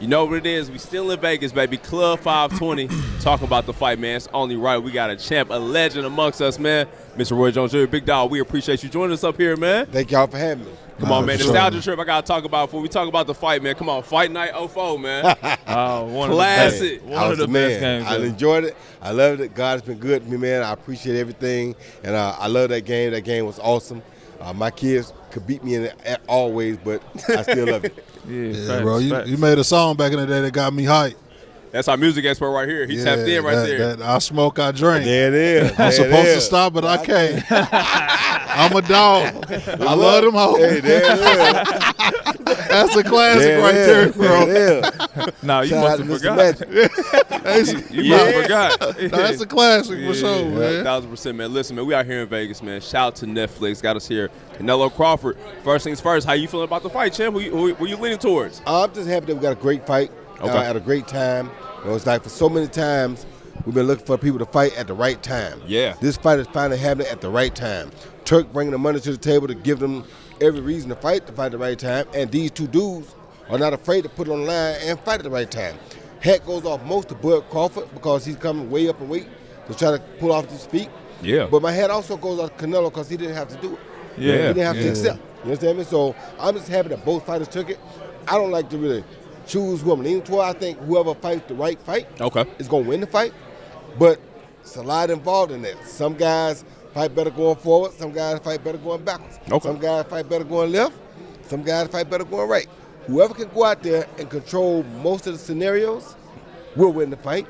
You know what it is. We still in Vegas, baby. Club 520. Talking about the fight, man. It's only right. We got a champ, a legend amongst us, man. Mr. Roy Jones Jr., Big Dog, we appreciate you joining us up here, man. Thank y'all for having me. Come on, man. Nostalgia trip I got to talk about before we talk about the fight, man. Come on. Fight Night 04, man. Classic. One of the best games. I enjoyed it. I loved it. God has been good to me, man. I appreciate everything. And I love that game. That game was awesome. My kids could beat me in it always, but I still love it. Yeah, bro. You made a song back in the day that got me hyped. That's our music expert right here. He tapped in right there. I smoke, I drink. There it is. I'm supposed to stop, but I can't. I'm a dog. I love them hoes. Hey, there it is. That's a classic right there, bro. No, you must have forgot. You must have forgot. That's a classic for sure, man. 1,000%, man. Listen, man, we out here in Vegas, man. Shout out to Netflix. Got us here. Canelo Crawford. First things first, how you feeling about the fight, champ? Who you leaning towards? I'm just happy that we got a great fight at a great time. It's like for so many times we've been looking for people to fight at the right time. Yeah. This fight is finally happening at the right time. Turk bringing the money to the table to give them every reason to fight at the right time. And these two dudes are not afraid to put it on the line and fight at the right time. Hat goes off most to Bud Crawford because he's coming way up in weight to try to pull off his feet. Yeah. But my hat also goes off to Canelo because he didn't have to do it. Yeah. He didn't have to accept. You understand me? So I'm just happy that both fighters took it. I don't like to really choose who I'm leaning toward. I think whoever fights the right fight is going to win the fight. But it's a lot involved in that. Some guys fight better going forward. Some guys fight better going backwards. Some guys fight better going left. Some guys fight better going right. Whoever can go out there and control most of the scenarios will win the fight.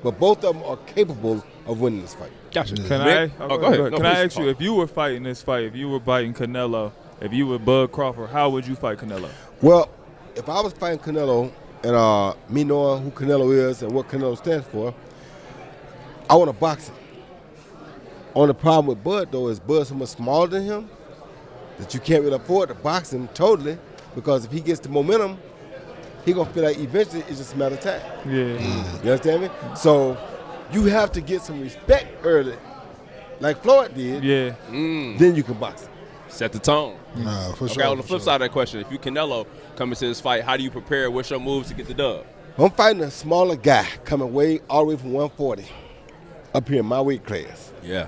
But both of them are capable of winning this fight. Gotcha. Go ahead. Can I ask you, you, if you were fighting this fight, if you were fighting Canelo, if you were Bud Crawford, how would you fight Canelo? Well, if I was fighting Canelo and me knowing who Canelo is and what Canelo stands for, I want to box him. Only problem with Bud, though, is Bud's so much smaller than him that you can't really afford to box him totally because if he gets the momentum, he going to feel like eventually it's just a matter of time. Yeah. You understand me? So you have to get some respect early, like Floyd did. Yeah. Then you can box him. Set the tone. Nah, for sure. Okay, on the flip side of that question, if you Canelo coming to this fight, how do you prepare? What's your moves to get the dub? I'm fighting a smaller guy coming all the way from 140 up here in my weight class. Yeah.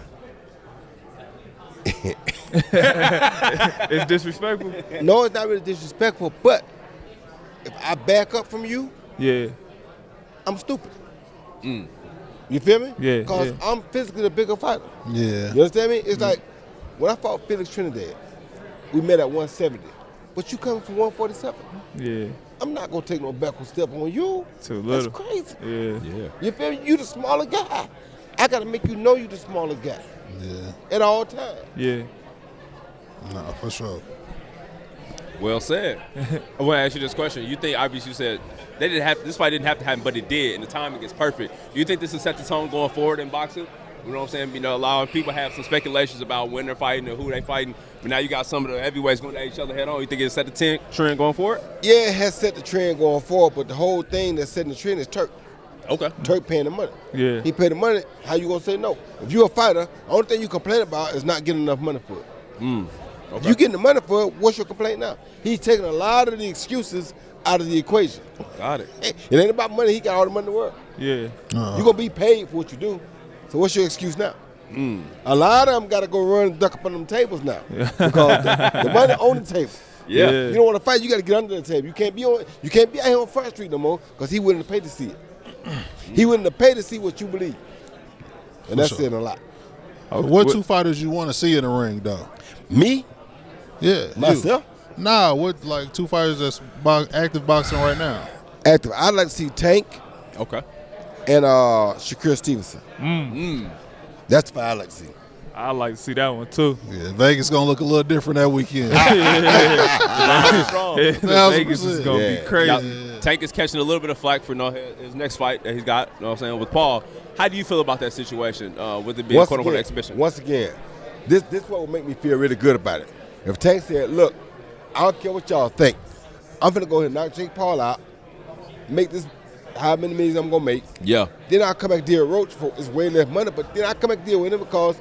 It's disrespectful? No, it's not really disrespectful, but if I back up from you, I'm stupid. You feel me? Yeah. Because I'm physically the bigger fighter. Yeah. You understand me? It's like when I fought Felix Trinidad, we met at 170, but you coming from 147. Yeah. I'm not going to take no backward step on you. Too little. That's crazy. Yeah. You feel me? You the smaller guy. I got to make you know you the smaller guy. Yeah. At all times. Yeah. Nah, for sure. Well said. I want to ask you this question. You think, obviously, you said this fight didn't have to happen, but it did, and the timing is perfect. Do you think this will set the tone going forward in boxing? You know what I'm saying? Allowing people to have some speculations about when they're fighting and who they're fighting. But now you got some of the heavyweights going at each other head on. You think it'll set the trend going forward? Yeah, it has set the trend going forward, but the whole thing that's setting the trend is Turk. Okay. Turk paying the money. Yeah. He paid the money. How you gonna say no? If you're a fighter, the only thing you complain about is not getting enough money for it. Okay. You getting the money for it, what's your complaint now? He's taking a lot of the excuses out of the equation. Got it. It ain't about money. He got all the money in the world. Yeah. You're going to be paid for what you do. So what's your excuse now? A lot of them got to go run and duck up on them tables now because the money on the table. Yeah. You don't want to fight, you got to get under the table. You can't be out here on Front Street no more because he willing to pay to see it. He willing to pay to see what you believe. And that's saying a lot. What two fighters you want to see in the ring, though? Me? Yeah. Myself? You. Nah, what like two fighters that's active boxing right now? Active. I'd like to see Tank. Okay. And Shakur Stevenson. That's the fight I'd like to see. I like to see that one too. Yeah, Vegas gonna look a little different that weekend. Vegas is gonna be crazy. Tank is catching a little bit of flack for his next fight that he's got. You know what I'm saying, with Paul. How do you feel about that situation with it being a quote-unquote exhibition? Once again, this what will make me feel really good about it. If Tank said, "Look, I don't care what y'all think. I'm gonna go ahead and knock Jake Paul out, make this how many millions I'm gonna make. Yeah. Then I'll come back deal with Roach for it's way less money, but then I come back deal with him because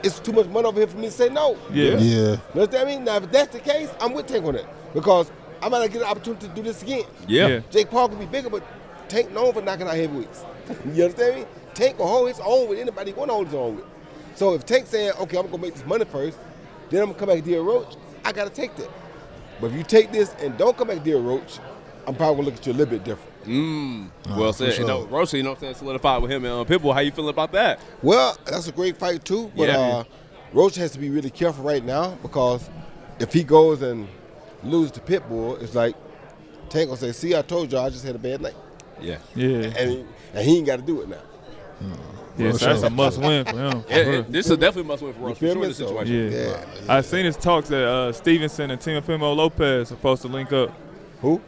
it's too much money over here for me to say no. Yeah. You know what I mean? Now, if that's the case, I'm with Tank on that. Because I might not get an opportunity to do this again. Yeah. Jake Paul could be bigger, but Tank known for knocking out heavyweights. You understand me? Tank will hold his own with anybody he want to hold his own with. So if Tank saying, okay, I'm going to make this money first, then I'm going to come back to Deal Roach, I got to take that. But if you take this and don't come back to Deal Roach, I'm probably going to look at you a little bit different. Well said. sure. You know, Roach, you know what I'm saying, solidified with him and Pitbull. How you feeling about that? Well, that's a great fight too, but Roach has to be really careful right now because if he goes and loses to Pitbull, it's like Tank will say, see, I told you I just had a bad night. Yeah. And he ain't got to do it now. Yeah, so that's a must-win for him. This is definitely a must-win for Roach. For sure, this So, situation. Yeah. I seen his talks that Stevenson and Teofimo Lopez are supposed to link up. Who?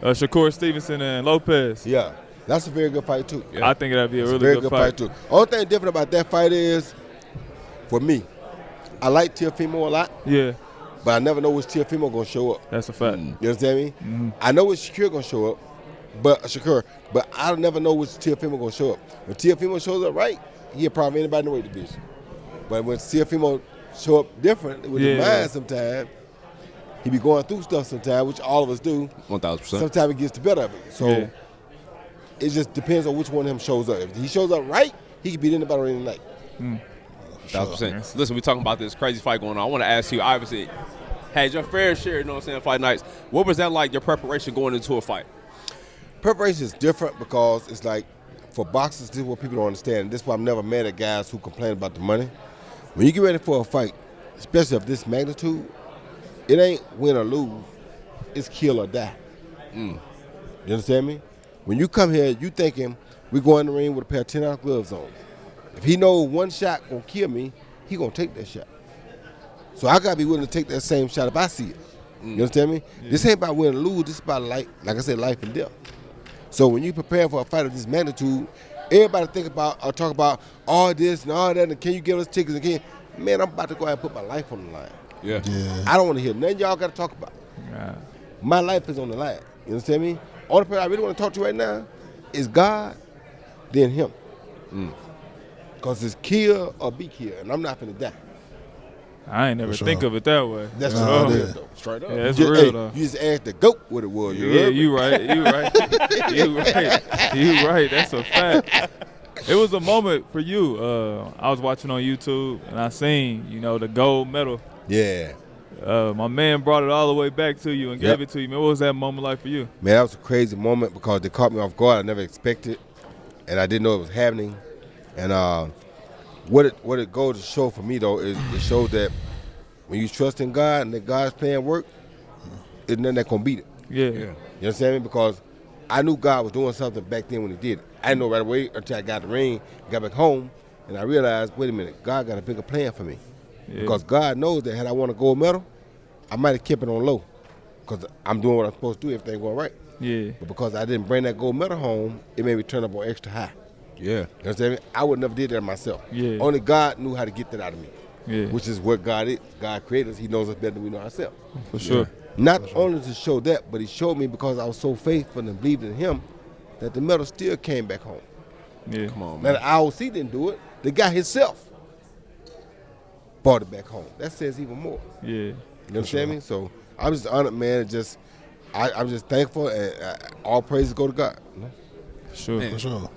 Shakur Stevenson and Lopez. Yeah, that's a very good fight too. I think that'd be a really very good fight too. Only thing different about that fight is, for me, I like Teofimo a lot. Yeah. But I never know which Teofimo gonna show up. That's a fact. You understand me? I know which Shakur gonna show up, but I never know which Teofimo gonna show up. When Teofimo shows up right, he'll probably anybody in the weight division. But when Teofimo show up different with his mind sometimes, he be going through stuff sometimes, which all of us do. 1,000%. Sometimes it gets the better of it. So it just depends on which one of them shows up. If he shows up right, he can beat anybody on any night. 1,000%. Listen, we're talking about this crazy fight going on. I want to ask you, obviously, had your fair share, you know what I'm saying, fight nights. What was that like, your preparation going into a fight? Preparation is different because it's like, for boxers, this is what people don't understand. And this is why I'm never mad at guys who complain about the money. When you get ready for a fight, especially of this magnitude, it ain't win or lose. It's kill or die. You understand me? When you come here, you thinking we go in the ring with a pair of 10-ounce gloves on. If he knows one shot gonna kill me, he gonna take that shot. So I gotta be willing to take that same shot if I see it. You understand me? This ain't about win or lose. This is about like I said, life and death. So when you prepare for a fight of this magnitude, everybody talk about all this and all that, and can you give us tickets and can man, I'm about to go ahead and put my life on the line. Yeah. I don't want to hear nothing y'all got to talk about. My life is on the line. You understand me? Only person I really want to talk to right now is God, then him. Because it's kill or be killed, and I'm not finna die. I ain't never think of it that way. That's Straight up. Yeah, that's real though. You just asked the GOAT what it was. You right. You right. That's a fact. It was a moment for you. I was watching on YouTube, and I seen, the gold medal. Yeah. My man brought it all the way back to you and gave it to you. Man, what was that moment like for you? Man, that was a crazy moment because they caught me off guard. I never expected, and I didn't know it was happening. And what it goes to show for me, though, is it shows that when you trust in God and that God's plan work, there's nothing that can beat it. Yeah. You understand me? Because I knew God was doing something back then when he did it. I didn't know right away until I got the ring, got back home, and I realized, wait a minute, God got a bigger plan for me. Yeah. Because God knows that had I won a gold medal, I might have kept it on low because I'm doing what I'm supposed to do, everything going right. Yeah. But because I didn't bring that gold medal home, it made me turn up on extra high. Yeah. You understand me? I would never did that myself. Yeah. Only God knew how to get that out of me. Yeah. Which is what God is. God created us. He knows us better than we know ourselves. For sure. Not only to show that, but he showed me because I was so faithful and believed in him that the medal still came back home. Yeah. Come on, Now man. the IOC didn't do it. The guy himself brought it back home. That says even more. Yeah. You understand me? So I'm just honored, man. I'm just thankful, and all praises go to God. For sure. Man. For sure.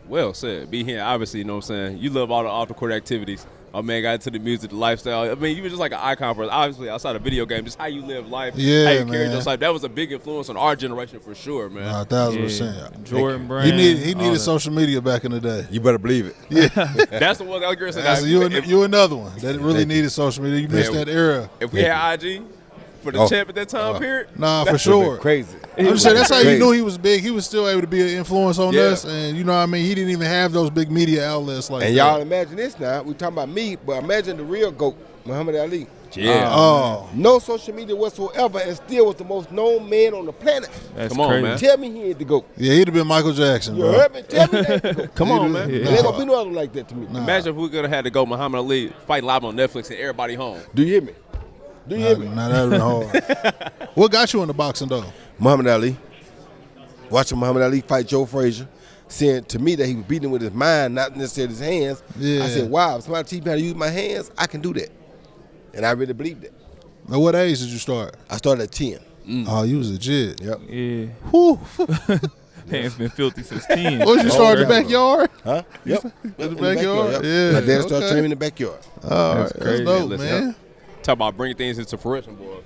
Well said. B Hen, obviously, you know what I'm saying? You love all the off-the-court activities. My man got into the music, the lifestyle. I mean, you were just like an icon for us. Obviously, outside of video game, just how you live life, how you carry your life. That was a big influence on our generation for sure, man. 1,000%. Jordan Brand. He needed social media back in the day. You better believe it. That's the one that was going So you another one that really needed social media. You missed that era. If we had IG for the champ at that time period, Nah, for sure. Crazy. I'm just saying, that's how you knew he was big. He was still able to be an influence on us, and you know what I mean? He didn't even have those big media outlets like that. And y'all imagine this now. We talking about me, but imagine the real GOAT, Muhammad Ali. yeah. No social media whatsoever, and still was the most known man on the planet. That's Come on, crazy. man. Tell me he ain't the GOAT. Yeah, he'd have been Michael Jackson, You bro. heard me? Tell me that. GOAT. Come on, man. There ain't gonna be no other one like that to me. Imagine if we could have had to go Muhammad Ali fight live on Netflix and everybody home. Do you hear me? Do you hear me? Nah, that would have been hard. What got you into boxing, though? Muhammad Ali. Watching Muhammad Ali fight Joe Frazier, saying to me that he was beating with his mind, not necessarily his hands. Yeah. I said, wow, if somebody teach me how to use my hands, I can do that. And I really believed it. At what age did you start? I started at 10. Oh, you was legit. Yep. Yeah. Whew. Hands been filthy since 10. What, you started in the backyard? Huh? Yep. In the backyard? Yep. Yeah. My dad started okay. training in the backyard. That's crazy. dope, Listen, man. Talk about bringing things into fruition, boy.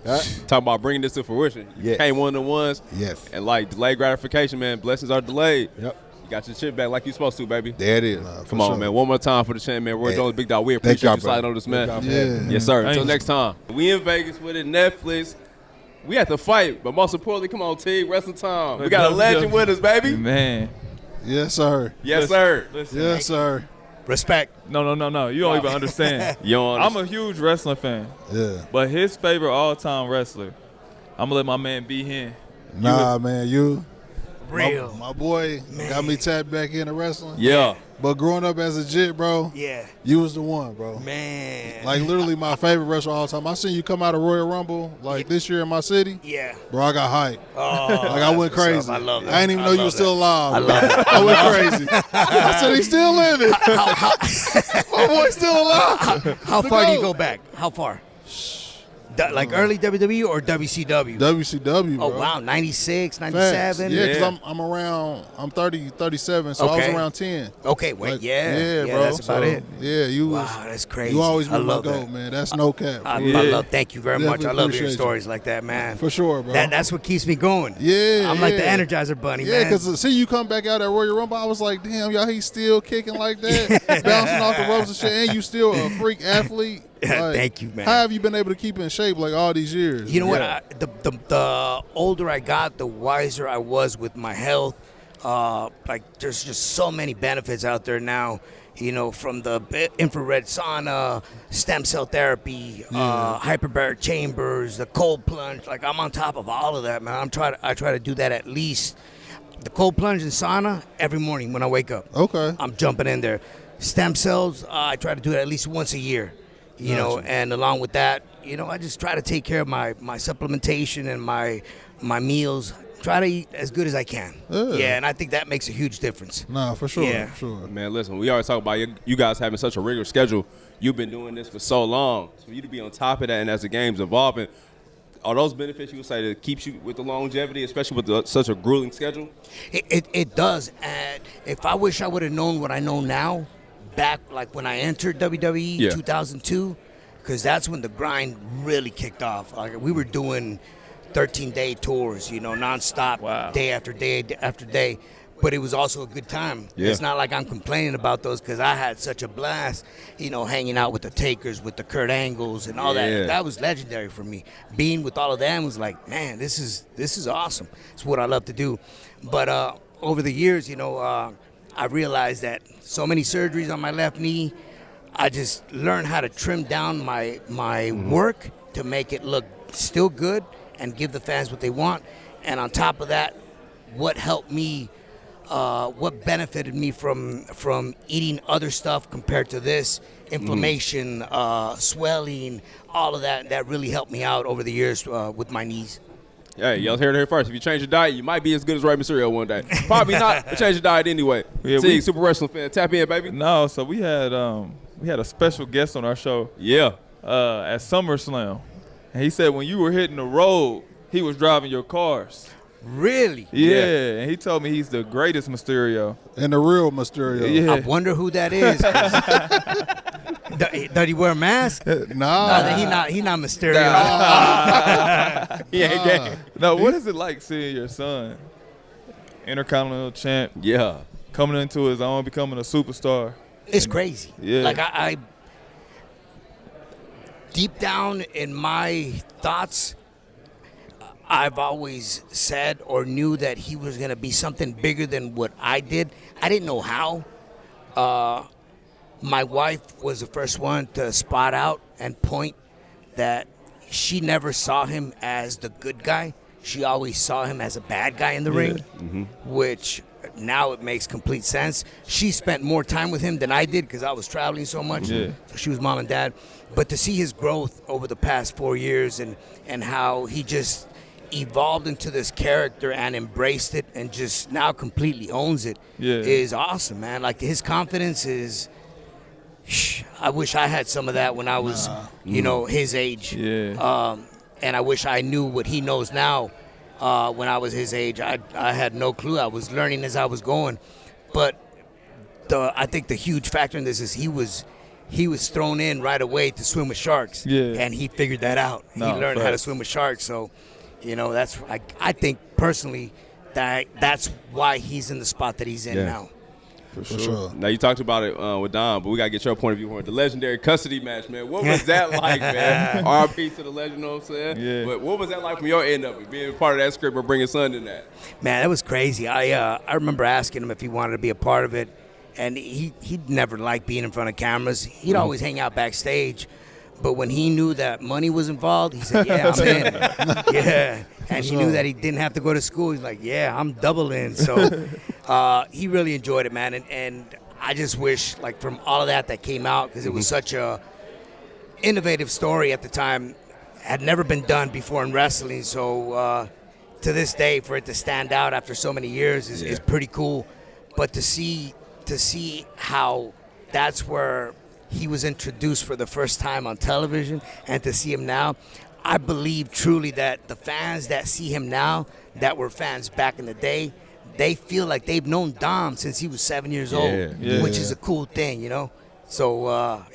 Huh? Talk about bringing this to fruition. You Yes. came one of the ones. Yes. And like delayed gratification, man. Blessings are delayed. Yep. You got your shit back like you supposed to, baby. There it is. Come on, man. One more time for the champ, man. Roy Hey. Jones, Big Dog. We Thank appreciate y'all, you sliding brother. on this, man. Thank y'all for having me. Yes, sir. Thank Until you. next time. We in Vegas with it, Netflix. We at the fight, but most importantly, come on, Teague, wrestling time. We got a legend with us, baby. Man. Yes, sir. Yes, sir. Listen. Yes, sir. Respect. No. You don't even understand. You don't I'm a huge wrestling fan. Yeah. But his favorite all-time wrestler, I'm going to let my man B Hen. Nah, man, you. Real. My boy Man. got me tapped back into wrestling. Yeah. But growing up as a jit, bro, Yeah. you was the one, bro. Man. Like, literally my favorite wrestler all the time. I seen you come out of Royal Rumble, like, this year in my city. Yeah. Bro, I got hyped. Oh, Like, I went that's what's crazy. up. I love that. I didn't even know you were still alive. I love it. I went crazy. I said, he's still living. My boy's still alive. How The far do you GOAT. go back? How far? Like early WWE or WCW? WCW, bro. Oh, wow. 96, Facts. 97? Yeah, because Yeah. I'm around, I'm 30, 37, so I was Okay. around 10. Okay, wait. Like, yeah, bro. that's about So, it. Yeah, you was. Wow, that's crazy. You always I been my love goat, that. man. That's no cap. I Yeah. love. Thank you very much. Definitely I love appreciate hearing you. stories like that, man. For sure, bro. That's what keeps me going. Yeah, I'm like the yeah. Energizer Bunny, Yeah, man. because see you come back out at Royal Rumble, I was like, damn, y'all, he's still kicking like that, bouncing off the ropes and shit, and you still a freak athlete. Like, Thank you, man. How have you been able to keep in shape like all these years? You know what? The older I got, the wiser I was with my health. Like, there's just so many benefits out there now. You know, from the infrared sauna, stem cell therapy, hyperbaric chambers, the cold plunge. Like, I'm on top of all of that, man. I try to do that at least. The cold plunge and sauna every morning when I wake up. Okay. I'm jumping in there. Stem cells, I try to do it at least once a year. You know, Gotcha. and along with that, you know, I just try to take care of my supplementation and my meals. Try to eat as good as I can. Yeah, and I think that makes a huge difference. Nah, for sure. Yeah. For sure. Man, listen, we always talk about you guys having such a rigorous schedule. You've been doing this for so long. So for you to be on top of that and as the game's evolving, are those benefits you would say that keeps you with the longevity, especially with such a grueling schedule? It does. And if I wish I would have known what I know now, back like when I entered WWE 2002, because that's when the grind really kicked off. Like, we were doing 13-day tours, you know, nonstop, Wow. day after day after day. But it was also a good time. Yeah. It's not like I'm complaining about those because I had such a blast, you know, hanging out with the Takers, with the Kurt Angles and all Yeah. that. That was legendary for me. Being with all of them was like, man, this is awesome. It's what I love to do. But over the years, you know, I realized that so many surgeries on my left knee, I just learned how to trim down my work to make it look still good and give the fans what they want. And on top of that, what helped me, what benefited me from eating other stuff compared to this, inflammation, swelling, all of that really helped me out over the years with my knees. Hey, y'all heard it here first. If you change your diet, you might be as good as Rey Mysterio one day. Probably not, but change your diet anyway. Yeah, See, Super Wrestling fan, tap in, baby. No, so we had a special guest on our show Yeah. at SummerSlam. And he said when you were hitting the road, he was driving your cars. Really? Yeah, and he told me he's the greatest Mysterio. And the real Mysterio. Yeah. I wonder who that is. Does he wear a mask? No, Nah. he not Mysterio. Yeah, gang. No, what is it like seeing your son, Intercontinental champ, Yeah. coming into his own, becoming a superstar? It's crazy. Yeah. Like I deep down in my thoughts, I've always said or knew that he was going to be something bigger than what I did. I didn't know how. My wife was the first one to spot out and point that she never saw him as the good guy. She always saw him as a bad guy in the ring, which now it makes complete sense. She spent more time with him than I did because I was traveling so much. Yeah. So she was mom and dad. But to see his growth over the past 4 years and how he just evolved into this character and embraced it and just now completely owns it is awesome, man. Like, his confidence is... I wish I had some of that when I was, you know, his age. Yeah. and I wish I knew what he knows now. When I was his age, I had no clue. I was learning as I was going, but I think the huge factor in this is he was thrown in right away to swim with sharks, and he figured that out. He learned how to swim with sharks. So, that's I think personally that's why he's in the spot that he's in now. For sure. Now, you talked about it with Don, but we got to get your point of view on it. The legendary custody match, man. What was that like, man? RP to the legend, you know what I'm saying? Yeah. But what was that like from your end of it, being part of that script or bringing Son in that? Man, that was crazy. I remember asking him if he wanted to be a part of it, and he'd never liked being in front of cameras. He'd always hang out backstage. But when he knew that money was involved, he said, yeah, I'm in. Yeah. And he knew that he didn't have to go to school. He's like, yeah, I'm double in. So he really enjoyed it, man. And I just wish, like, from all of that came out, because it was such a innovative story at the time, had never been done before in wrestling. So to this day, for it to stand out after so many years is pretty cool. But to see how that's where he was introduced for the first time on television, and to see him now, I believe truly that the fans that see him now, that were fans back in the day, they feel like they've known Dom since he was 7 years old, which is a cool thing, So,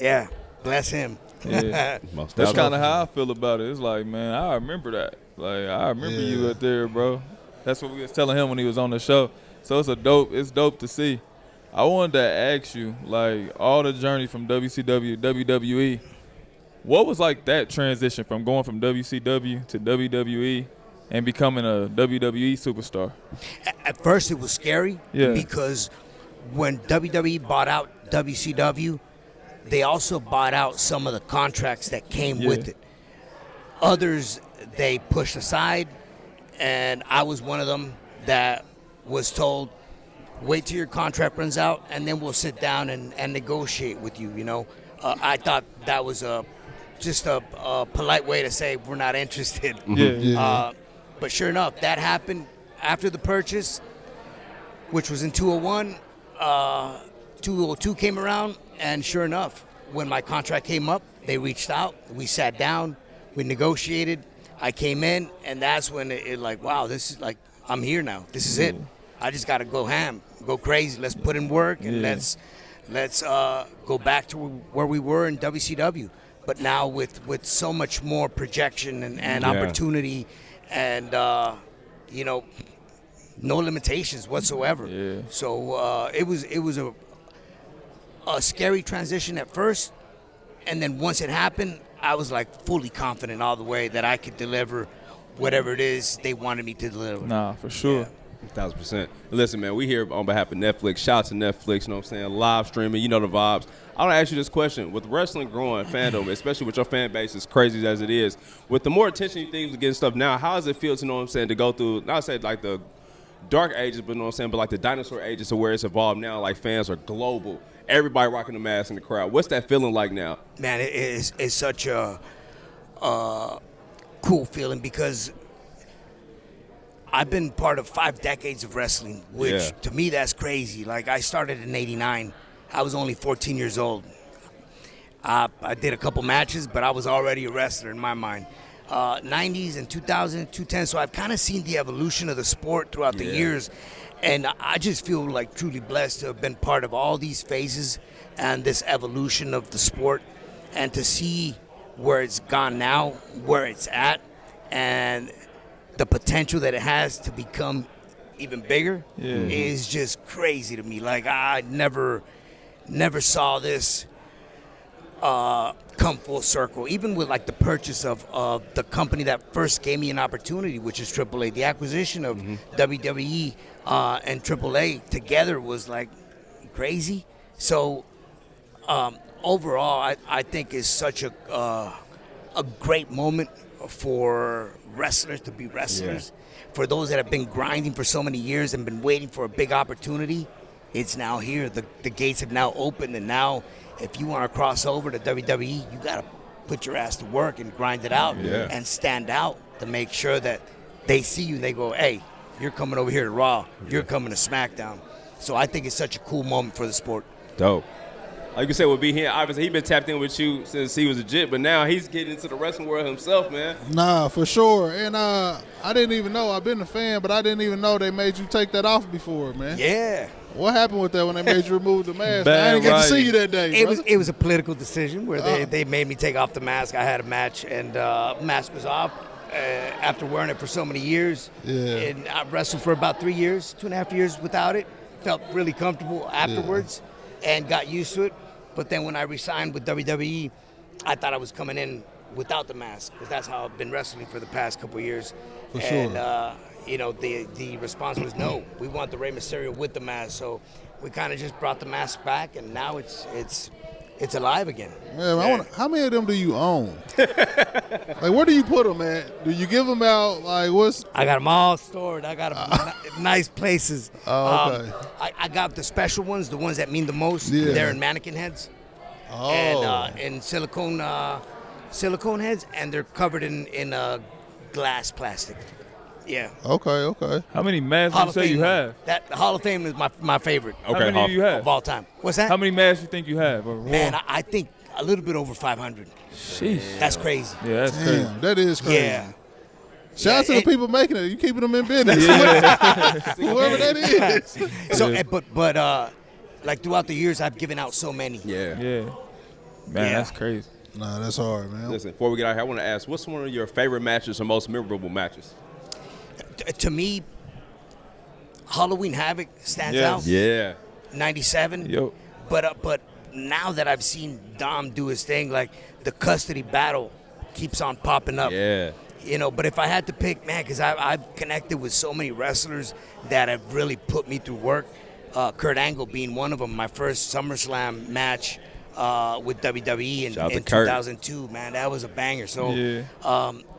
bless him. Yeah. That's kind of how I feel about it. It's like, man, I remember that. Like, I remember you out there, bro. That's what we was telling him when he was on the show. So it's dope to see. I wanted to ask you, like, all the journey from WCW, WWE, what was like that transition from going from WCW to WWE and becoming a WWE superstar? At first it was scary because when WWE bought out WCW, they also bought out some of the contracts that came with it. Others they pushed aside, and I was one of them that was told, wait till your contract runs out, and then we'll sit down and negotiate with you, I thought that was just a polite way to say we're not interested. But sure enough, that happened after the purchase, which was in 2001. 2002 came around, and sure enough, when my contract came up, they reached out. We sat down. We negotiated. I came in, and that's when it like, wow, this is like, I'm here now. This is it. I just got to go ham, go crazy. Let's put in work, and let's go back to where we were in WCW. But now with so much more projection and opportunity, and no limitations whatsoever. Yeah. So it was a scary transition at first, and then once it happened, I was like fully confident all the way that I could deliver whatever it is they wanted me to deliver. Nah, for sure. Yeah. 1,000%. Listen, man, we here on behalf of Netflix. Shout out to Netflix, you know what I'm saying? Live streaming, you know the vibes. I want to ask you this question. With wrestling growing, fandom, especially with your fan base as crazy as it is, with the more attention you think you're getting stuff now, how does it feel to, you know what I'm saying, to go through, not say like the dark ages, but you know what I'm saying, but like the dinosaur ages to where it's evolved now, like fans are global. Everybody rocking the mask in the crowd. What's that feeling like now? Man, it's such a cool feeling because I've been part of 5 decades of wrestling, which to me that's crazy. Like I started in '89. I was only 14 years old. I did a couple matches, but I was already a wrestler in my mind. 90s and 2000, 2010. So I've kind of seen the evolution of the sport throughout the years. And I just feel like truly blessed to have been part of all these phases and this evolution of the sport, and to see where it's gone now, where it's at, and the potential that it has to become even bigger is just crazy to me. Like I never saw this come full circle. Even with like the purchase of the company that first gave me an opportunity, which is AAA. The acquisition of WWE and AAA together was like crazy. So overall, I think is such a great moment for wrestlers to be wrestlers. For those that have been grinding for so many years and been waiting for a big opportunity, it's now here. The gates have now opened, and now if you want to cross over to WWE, you got to put your ass to work and grind it out and stand out to make sure that they see you and they go, hey, you're coming over here to Raw. You're coming to SmackDown. So I think it's such a cool moment for the sport. Dope. like you said with B Hen, obviously he been tapped in with you since he was a jit, but now he's getting into the wrestling world himself, man. Nah, for sure. And I didn't even know. I've been a fan, but I didn't even know they made you take that off before, man. Yeah. What happened with that when they made you remove the mask? Bad I didn't get to see writing. you that day. It was a political decision where they made me take off the mask. I had a match, and mask was off after wearing it for so many years. Yeah. And I wrestled for about 3 years, 2.5 years without it. Felt really comfortable afterwards and got used to it. But then when I re-signed with WWE, I thought I was coming in without the mask because that's how I've been wrestling for the past couple of years. For and, sure. The response was no. We want the Rey Mysterio with the mask. So we kind of just brought the mask back, and now it's alive again. Man, how many of them do you own? Like, where do you put them at? Do you give them out? Like, what's? I got them all stored. I got them nice places. Oh, okay. I got the special ones, the ones that mean the most. Yeah. They're in mannequin heads. Oh. And in silicone heads, and they're covered in glass plastic. Yeah. Okay. How many masks Hall you of say Fame. you have? That Hall of Fame is my favorite How many do you have? of all time. What's that? How many masks you think you have? Or Man, I think a little bit over 500. Sheesh. That's crazy. Yeah, that's crazy. Damn, that is crazy. Yeah. Shout out to the it- people making it. You keeping them in business. Whoever that is. So, but like throughout the years, I've given out so many. Yeah. Yeah. Man, Yeah. that's crazy. Nah, that's hard, man. Listen, before we get out here, I want to ask, what's one of your favorite matches or most memorable matches? To me, Halloween Havoc stands Yes. out. Yeah. 97. Yo. But now that I've seen Dom do his thing, like the custody battle keeps on popping up. Yeah. You know, but if I had to pick, man, because I've connected with so many wrestlers that have really put me through work. Kurt Angle being one of them. My first SummerSlam match with WWE in Shout out to Kurt. 2002, man, that was a banger. So Yeah.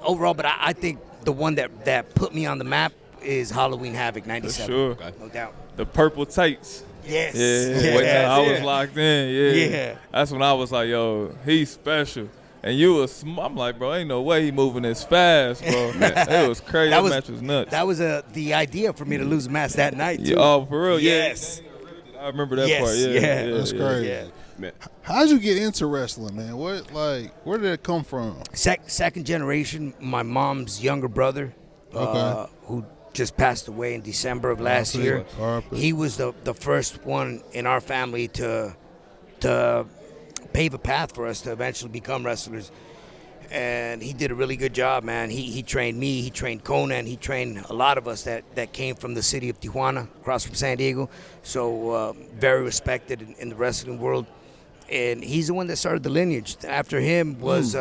overall, but I think the one that put me on the map is Halloween Havoc For 97. sure. No doubt. The purple tights. Yes. Yeah. Yes. I was locked in. Yeah. Yeah. That's when I was like, yo, he's special. And you was, I'm like, bro, ain't no way he moving this fast, bro. It was crazy. That match was nuts. That was the idea for me to lose the match that night, too. Yeah, oh, for real? Yes. Yeah. I remember that part. Yes, yeah. That's crazy. Yeah. Man. How'd you get into wrestling, man? Where did it come from? Second generation, my mom's younger brother, Okay. who just passed away in December of last year. R.I.P. He was the first one in our family to pave a path for us to eventually become wrestlers. And he did a really good job, man. He trained me, he trained Conan, he trained a lot of us that came from the city of Tijuana, across from San Diego. So very respected in the wrestling world. And he's the one that started the lineage. After him was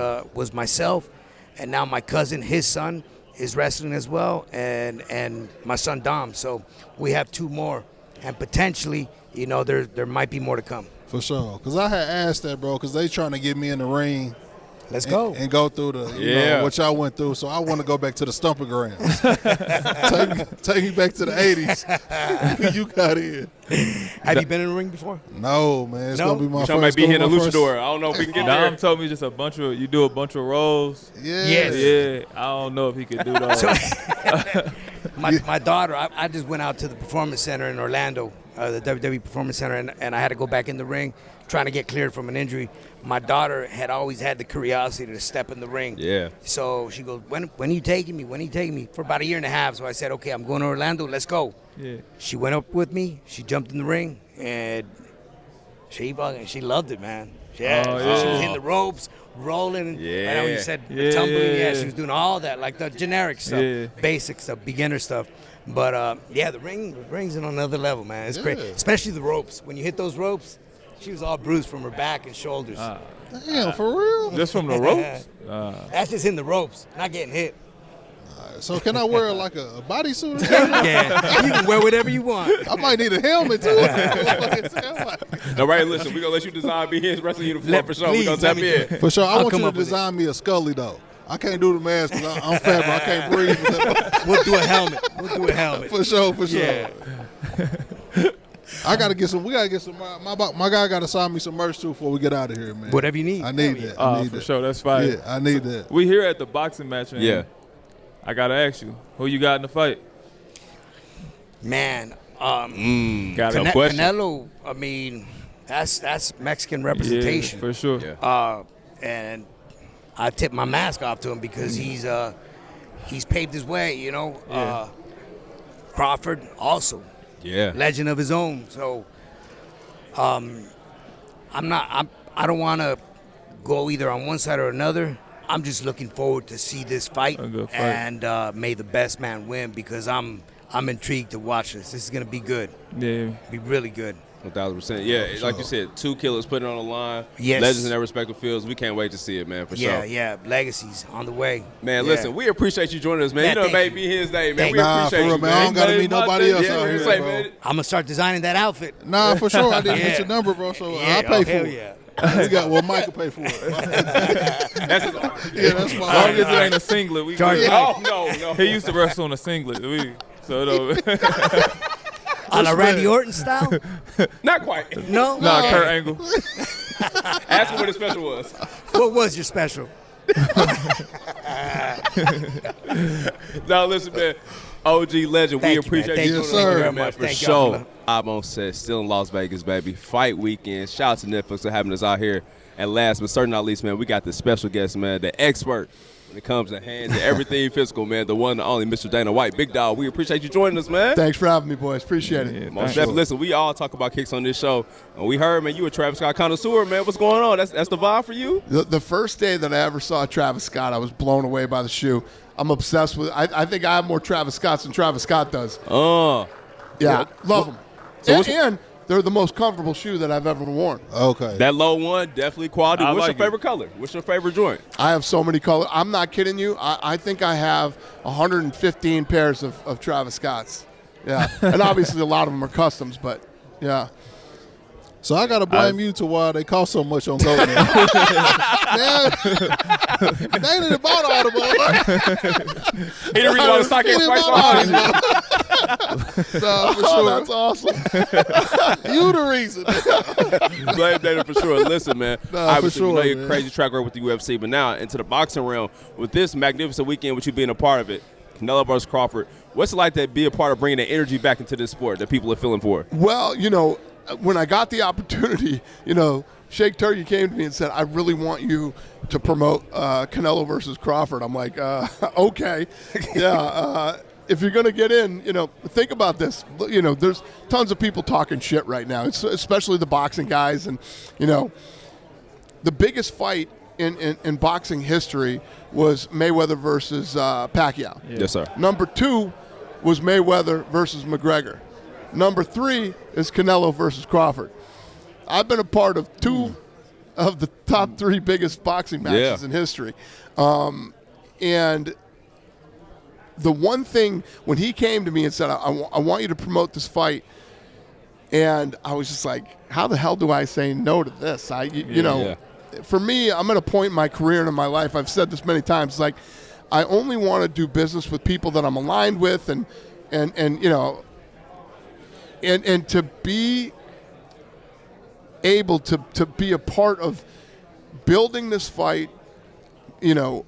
myself, and now my cousin, his son, is wrestling as well, and my son Dom. So we have two more, and potentially, you know, there might be more to come. For sure. Because I had asked that, bro, because they trying to get me in the ring. Let's go. And go through the, you know, what y'all went through. So I want to go back to the Stumper Grounds. take me back to the 80s. You got in. Have you been in the ring before? No, man. It's No? going to be my Somebody first. might be hitting a my first- luchador. I don't know if we can get Dom there. told me just you do a bunch of rolls. Yeah. Yes. Yeah, I don't know if he could do those. So, my daughter, I just went out to the Performance Center in Orlando, the WWE Performance Center, and I had to go back in the ring trying to get cleared from an injury. My daughter had always had the curiosity to step in the ring. Yeah. So she goes, when are you taking me? When are you taking me? For about a year and a half. So I said, okay, I'm going to Orlando. Let's go. Yeah. She went up with me. She jumped in the ring, and she loved it, man. Yeah, Oh, she yeah. was hitting the ropes, rolling. Yeah. And when you said Yeah. tumbling, yeah, she was doing all that, like the generic stuff, Yeah. basic stuff, beginner stuff. But yeah, the ring's on another level, man. It's great, especially the ropes. When you hit those ropes, she was all bruised from her back and shoulders. Damn, for real? Just from the ropes? That's just in the ropes, not getting hit. So can I wear like a bodysuit or something? Yeah, you can wear whatever you want. I might need a helmet too. No, right, listen, we're going to let you design B Hen's wrestling uniform for sure. We're please, going to let tap me in. do it. For sure, I I'll want come you to up with it. design me a Scully though. I can't do the mask because I'm fat, but I can't breathe. With that. We'll do a helmet. For sure. Yeah. I gotta get some. We gotta get some. My guy gotta sign me some merch too before we get out of here, man. Whatever you need. I need that. I need For that. sure, that's fine. Yeah, I need that. We here at the boxing match, and Yeah. I gotta ask you, who you got in the fight? Man, Got No question. Canelo, I mean, that's Mexican representation. Yeah, for sure. Yeah. And I tip my mask off to him because he's paved his way, you know. Yeah. Crawford also. Yeah. Legend of his own. So I don't want to go either on one side or another. I'm just looking forward to see this fight, A good fight. and may the best man win because I'm intrigued to watch this. This is gonna be good. Yeah. Be really good. 1,000%. Yeah, like you said, 2 killers putting it on the line. Yes. Legends in their respective fields. We can't wait to see it, man, for sure. Yeah. Legacies on the way. Man, Yeah. listen, we appreciate you joining us, man. Yeah, you know, thank made you. me his day, man. Thank We you. Nah, appreciate for real, you, man. I don't gotta meet nobody else Yeah, out here, say, bro. man. I'm gonna start designing that outfit. Nah, for sure. I didn't Yeah. get your number, bro. So Yeah, I'll pay for hell it. yeah. Well, Mike will pay for it. That's his art. Yeah, that's As long fine. as it ain't a singlet, we Charge good. Oh, no. He used to wrestle on a singlet. So no, On a Randy Orton style? Not quite. No. nah, Kurt Angle. Ask him what his special was. What was your special? Now, listen, man. OG legend, we Thank you, man. appreciate Thank you. you. Yes, doing sir. it, very man, much. for Thank y'all for sure. I'm on set, still in Las Vegas, baby. Fight weekend. Shout out to Netflix for having us out here. And last but certainly not least, man, we got the special guest, man, the expert when it comes to hands and everything physical, man, the one and only Mr. Dana White. Big dog, we appreciate you joining us, man. Thanks for having me, boys. Appreciate it. Yeah, Most thanks. definitely. Listen, we all talk about kicks on this show. And we heard, man, you a Travis Scott connoisseur, man. What's going on? That's the vibe for you? The first day that I ever saw Travis Scott, I was blown away by the shoe. I'm obsessed with I think I have more Travis Scotts than Travis Scott does. Yeah, love them. And they're the most comfortable shoe that I've ever worn. Okay. That low one, definitely quality. I What's like your favorite color? What's your favorite joint? I have so many colors. I'm not kidding you. I think I have 115 pairs of Travis Scotts. Yeah, and obviously a lot of them are customs, but yeah. So I gotta blame you to why they cost so much on GoDaddy. Man, they didn't bought all the motherfuckers. He didn't read all the stock He didn't price bought all on this. No, for Oh, sure. that's awesome. You the reason. Blame Dana for sure. Listen, man. Nah, Obviously, for we know sure, your man. crazy track record with the UFC, but now into the boxing realm with this magnificent weekend, with you being a part of it, Canelo versus Crawford. What's it like to be a part of bringing the energy back into this sport that people are feeling for? Well, when I got the opportunity, Sheikh Turkey came to me and said, I really want you to promote Canelo versus Crawford. I'm like, okay. Yeah, if you're going to get in, think about this. There's tons of people talking shit right now, especially the boxing guys. And, the biggest fight in boxing history was Mayweather versus Pacquiao. Yeah. Yes, sir. Number 2 was Mayweather versus McGregor. Number 3 is Canelo versus Crawford. I've been a part of 2 of the top 3 biggest boxing matches in history. And the one thing, when he came to me and said, I want you to promote this fight, and I was just like, how the hell do I say no to this? For me, I'm at a point in my career and in my life, I've said this many times, like, I only want to do business with people that I'm aligned with and to be able to be a part of building this fight, building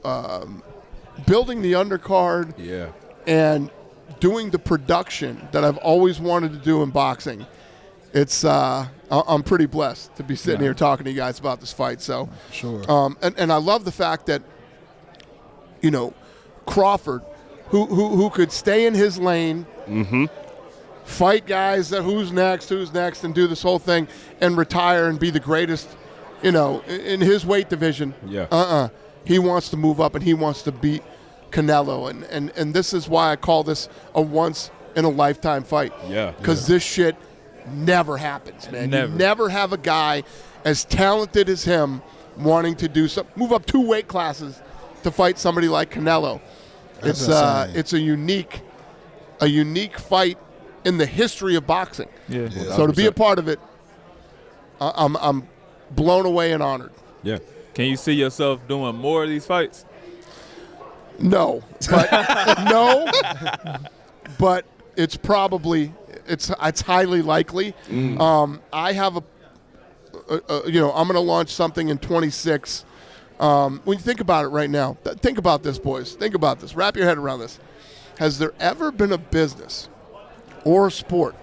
the undercard, and doing the production that I've always wanted to do in boxing. It's I'm pretty blessed to be sitting here talking to you guys about this fight. So Sure. And I love the fact that Crawford, who could stay in his lane, fight guys that who's next, and do this whole thing and retire and be the greatest, in his weight division. Yeah. He wants to move up and he wants to beat Canelo. And this is why I call this a once in a lifetime fight. Yeah. Because this shit never happens, man. Never. You never have a guy as talented as him wanting to do something, move up 2 weight classes to fight somebody like Canelo. That's It's a unique fight in the history of boxing. Yeah. So to be a part of it, I'm blown away and honored. Yeah. Can you see yourself doing more of these fights? No, but but it's probably it's highly likely. I have I'm going to launch something in 26. When you think about it right now, think about this, boys. Think about this. Wrap your head around this. Has there ever been a business or a sport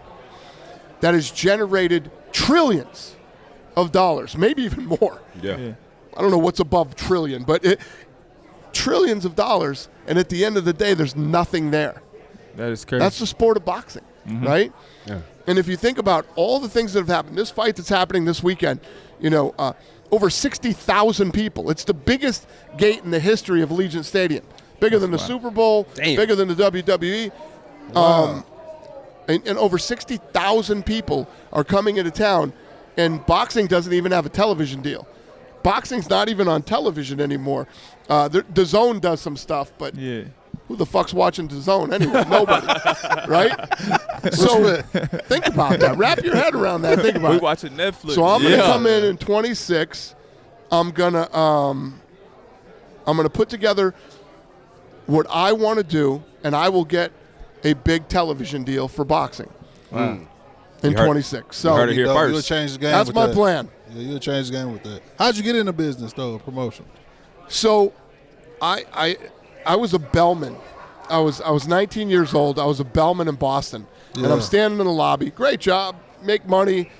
that has generated trillions of dollars, maybe even more. Yeah. I don't know what's above trillion, but trillions of dollars, and at the end of the day, there's nothing there. That is crazy. That's the sport of boxing, right? Yeah. And if you think about all the things that have happened, this fight that's happening this weekend, over 60,000 people. It's the biggest gate in the history of Allegiant Stadium. Bigger than the Super Bowl, bigger than the WWE. Wow. And over 60,000 people are coming into town, and boxing doesn't even have a television deal. Boxing's not even on television anymore. The Zone does some stuff, but who the fuck's watching the Zone anyway? Nobody, right? So think about that. Wrap your head around that. Think about it. We watching Netflix. So I'm gonna come in 26. I'm gonna put together what I want to do, and I will get a big television deal for boxing in 26. So you heard it here first. You'll change the game. that's with my that. plan. Yeah, you'll change the game with that. How'd you get into business though? Promotion. So I was a bellman. I was 19 years old. I was a bellman in Boston, and I'm standing in the lobby. Great job, make money,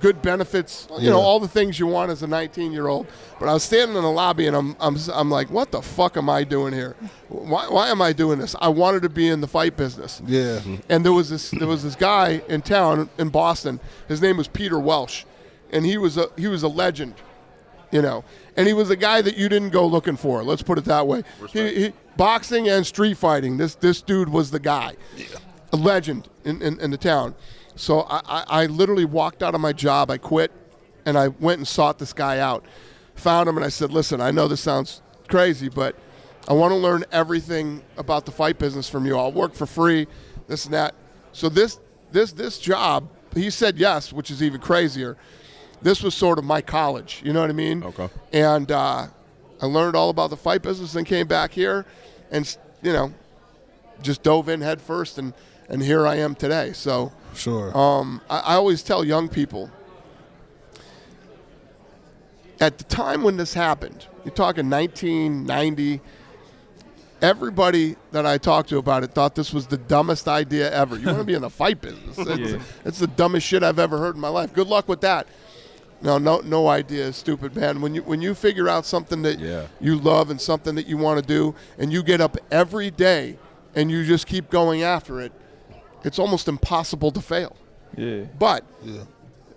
good benefits, all the things you want as a 19-year-old. But I was standing in the lobby, and I'm like, what the fuck am I doing here? Why am I doing this? I wanted to be in the fight business. Yeah. And there was this guy in town in Boston. His name was Peter Welsh, and he was a legend, And he was a guy that you didn't go looking for. Let's put it that way. He boxing and street fighting. This dude was the guy, a legend in the town. So I literally walked out of my job. I quit, and I went and sought this guy out. Found him, and I said, listen, I know this sounds crazy, but I want to learn everything about the fight business from you. I'll work for free, this and that. So this job, he said yes, which is even crazier. This was sort of my college, you know what I mean? Okay. And I learned all about the fight business and came back here and, just dove in head first, and here I am today. So Sure. I always tell young people, at the time when this happened, you're talking 1990, everybody that I talked to about it thought this was the dumbest idea ever. You want to be in the fight business. It's the dumbest shit I've ever heard in my life. Good luck with that. No idea is stupid, man. When you figure out something that you love and something that you want to do, and you get up every day and you just keep going after it, it's almost impossible to fail. Yeah. But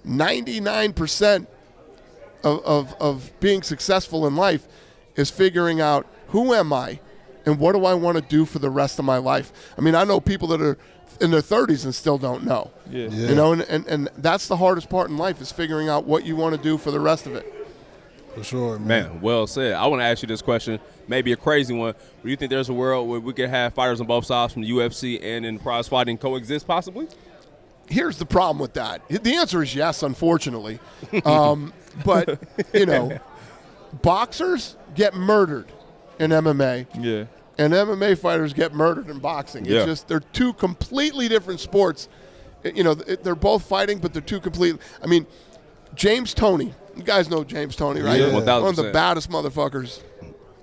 99% of being successful in life is figuring out, who am I and what do I want to do for the rest of my life? I mean, I know people that are in their 30s and still don't know. Yeah. And that's the hardest part in life, is figuring out what you want to do for the rest of it. For sure, man. Man, well said. I want to ask you this question, maybe a crazy one. Do you think there's a world where we could have fighters on both sides from the UFC and in prize fighting coexist possibly? Here's the problem with that. The answer is yes, unfortunately. But, boxers get murdered in MMA. Yeah. And MMA fighters get murdered in boxing. It's just, they're two completely different sports. They're both fighting, but they're two complete. I mean, James Toney. You guys know James Toney, right? Yeah, 1,000%. One of the baddest motherfuckers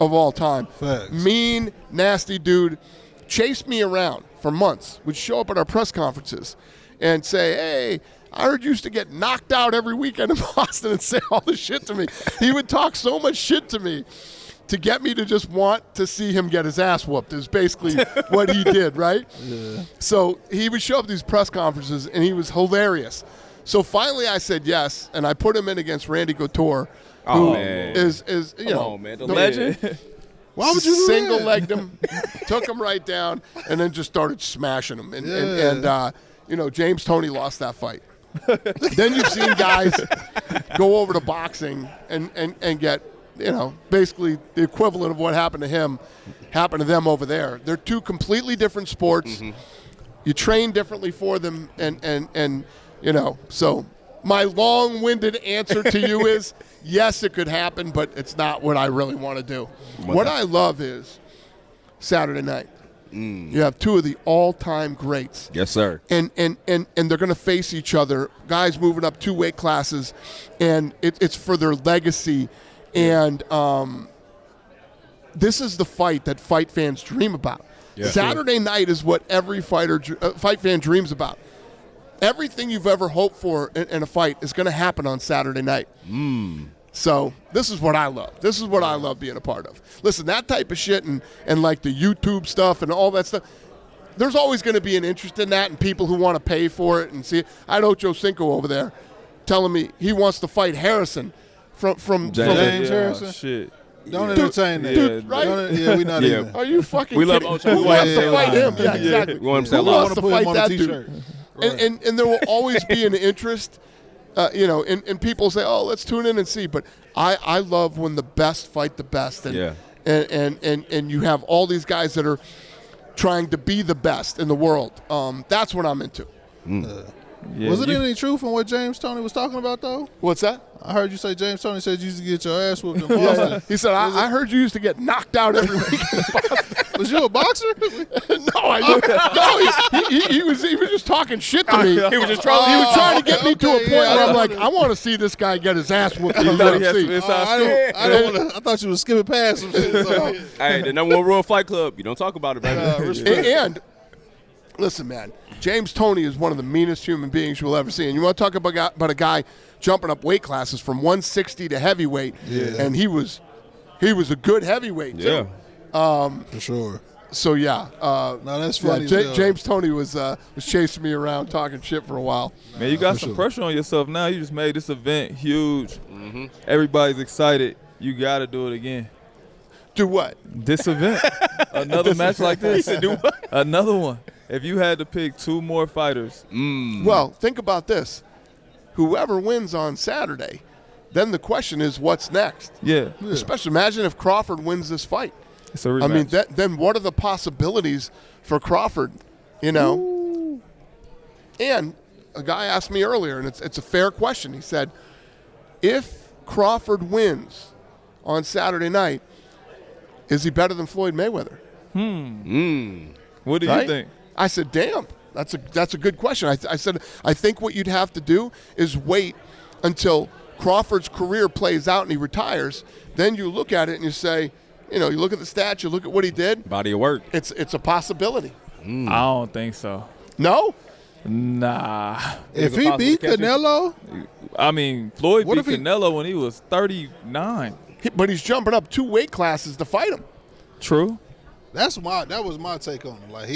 of all time. Facts. Mean, nasty dude. Chased me around for months. Would show up at our press conferences and say, hey, I heard you used to get knocked out every weekend in Boston, and say all this shit to me. He would talk so much shit to me to get me to just want to see him get his ass whooped, is basically what he did, right? Yeah. So he would show up at these press conferences, and he was hilarious. So finally I said yes, and I put him in against Randy Couture, who is Come on, man. The legend. Why would you do that? single-legged him, took him right down, and then just started smashing him. And James Toney lost that fight. Then you've seen guys go over to boxing and get, basically the equivalent of what happened to him happened to them over there. They're two completely different sports. Mm-hmm. You train differently for them, and so my long-winded answer to you is yes, it could happen, but it's not what I really want to do. What I love is Saturday night. You have two of the all-time greats. Yes, sir. And they're going to face each other. Guys moving up 2 weight classes, and it's for their legacy. And this is the fight that fight fans dream about. Yeah. Saturday night is what every fight fan dreams about. everything you've ever hoped for in a fight is going to happen on Saturday night. So this is what I love. This is what I love being a part of. Listen, that type of shit and like the YouTube stuff and all that stuff, there's always going to be an interest in that and people who want to pay for it and see it. I know Joe Cinco over there telling me he wants to fight Harrison from James Harrison. Oh, shit. Don't entertain that. Dude, right? We're not even. Are you fucking We love kidding? Ocho. Who wants to fight him? Yeah, exactly. We want him to Who sell wants out. to Put him fight on a that t-shirt. dude? And there will always be an interest, and people say, oh, let's tune in and see. But I love when the best fight the best. And you have all these guys that are trying to be the best in the world. That's what I'm into. Was it any truth in what James Toney was talking about, though? What's that? I heard you say James Toney said you used to get your ass whooped in Boston. He said, I heard you used to get knocked out every week. Was you a boxer? He was just talking shit to me. He was just trolling. He was trying to get me to a point yeah, where I'm like, I want to see this guy get his ass whooped in the thought he had some UFC. inside I thought you was skipping past some shit. So. Hey, the number one rule of Fight Club, you don't talk about it, baby. And listen, man, James Toney is one of the meanest human beings you'll ever see. And you want to talk about a guy jumping up weight classes from 160 to heavyweight, and he was a good heavyweight too. For sure. So yeah, No, that's funny. James Toney was chasing me around talking shit for a while. Man, you got some pressure on yourself now. You just made this event huge. Everybody's excited. You got to do it again. Do what? This event. Another match like this. Another one. If you had to pick 2 more fighters. Well, think about this. Whoever wins on Saturday, then the question is what's next? Yeah. Especially imagine if Crawford wins this fight. It's a rematch. I mean, then what are the possibilities for Crawford, And a guy asked me earlier, and it's a fair question. He said, if Crawford wins on Saturday night, is he better than Floyd Mayweather? What do you think? I said, damn, that's a good question. I said, I think what you'd have to do is wait until Crawford's career plays out and he retires. Then you look at it and you say, you look at the stats, you look at what he did. Body of work. It's a possibility. I don't think so. No? Nah. If he beat Canelo, I mean, Floyd What beat if he- Canelo when he was 39. But he's jumping up 2 weight classes to fight him. True. that was my take on him. Like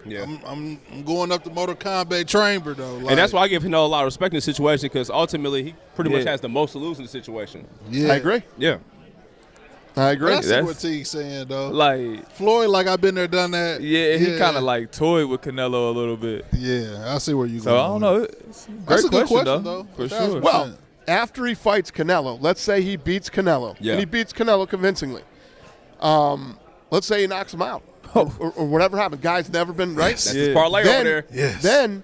Yeah. I'm going up the Motor Combat chamber though. Like, And that's why I give Canelo a lot of respect in the situation because ultimately he pretty much Yeah. has the most to lose in the situation. yeah, I agree. Yeah. I agree. I see That's- what Teague's saying though. Like, Floyd, like I've been there, done that. yeah, he kind of like toyed with Canelo a little bit. Yeah, I see where you. So I don't know. It's a That's great a good question, question, though. For 1,000%. sure. Well, after he fights Canelo, let's say he beats Canelo, Yeah. and he beats Canelo convincingly. Let's say he knocks him out, or whatever happened. Guy's never been right. That's his parlay over there. Then,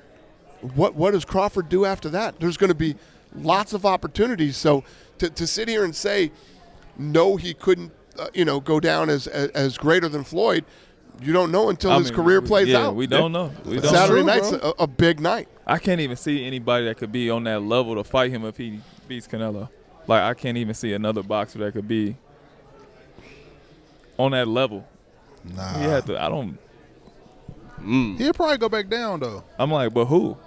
what does Crawford do after that? There's going to be lots of opportunities. So to sit here and say, no, he couldn't, go down as greater than Floyd. You don't know until his career plays out. We don't know. We don't Saturday know. night's a big night. I can't even see anybody that could be on that level to fight him if he beats Canelo. Like, I can't even see another boxer that could be on that level. Nah, He had to. I don't. he'll probably go back down though. I'm like, but who?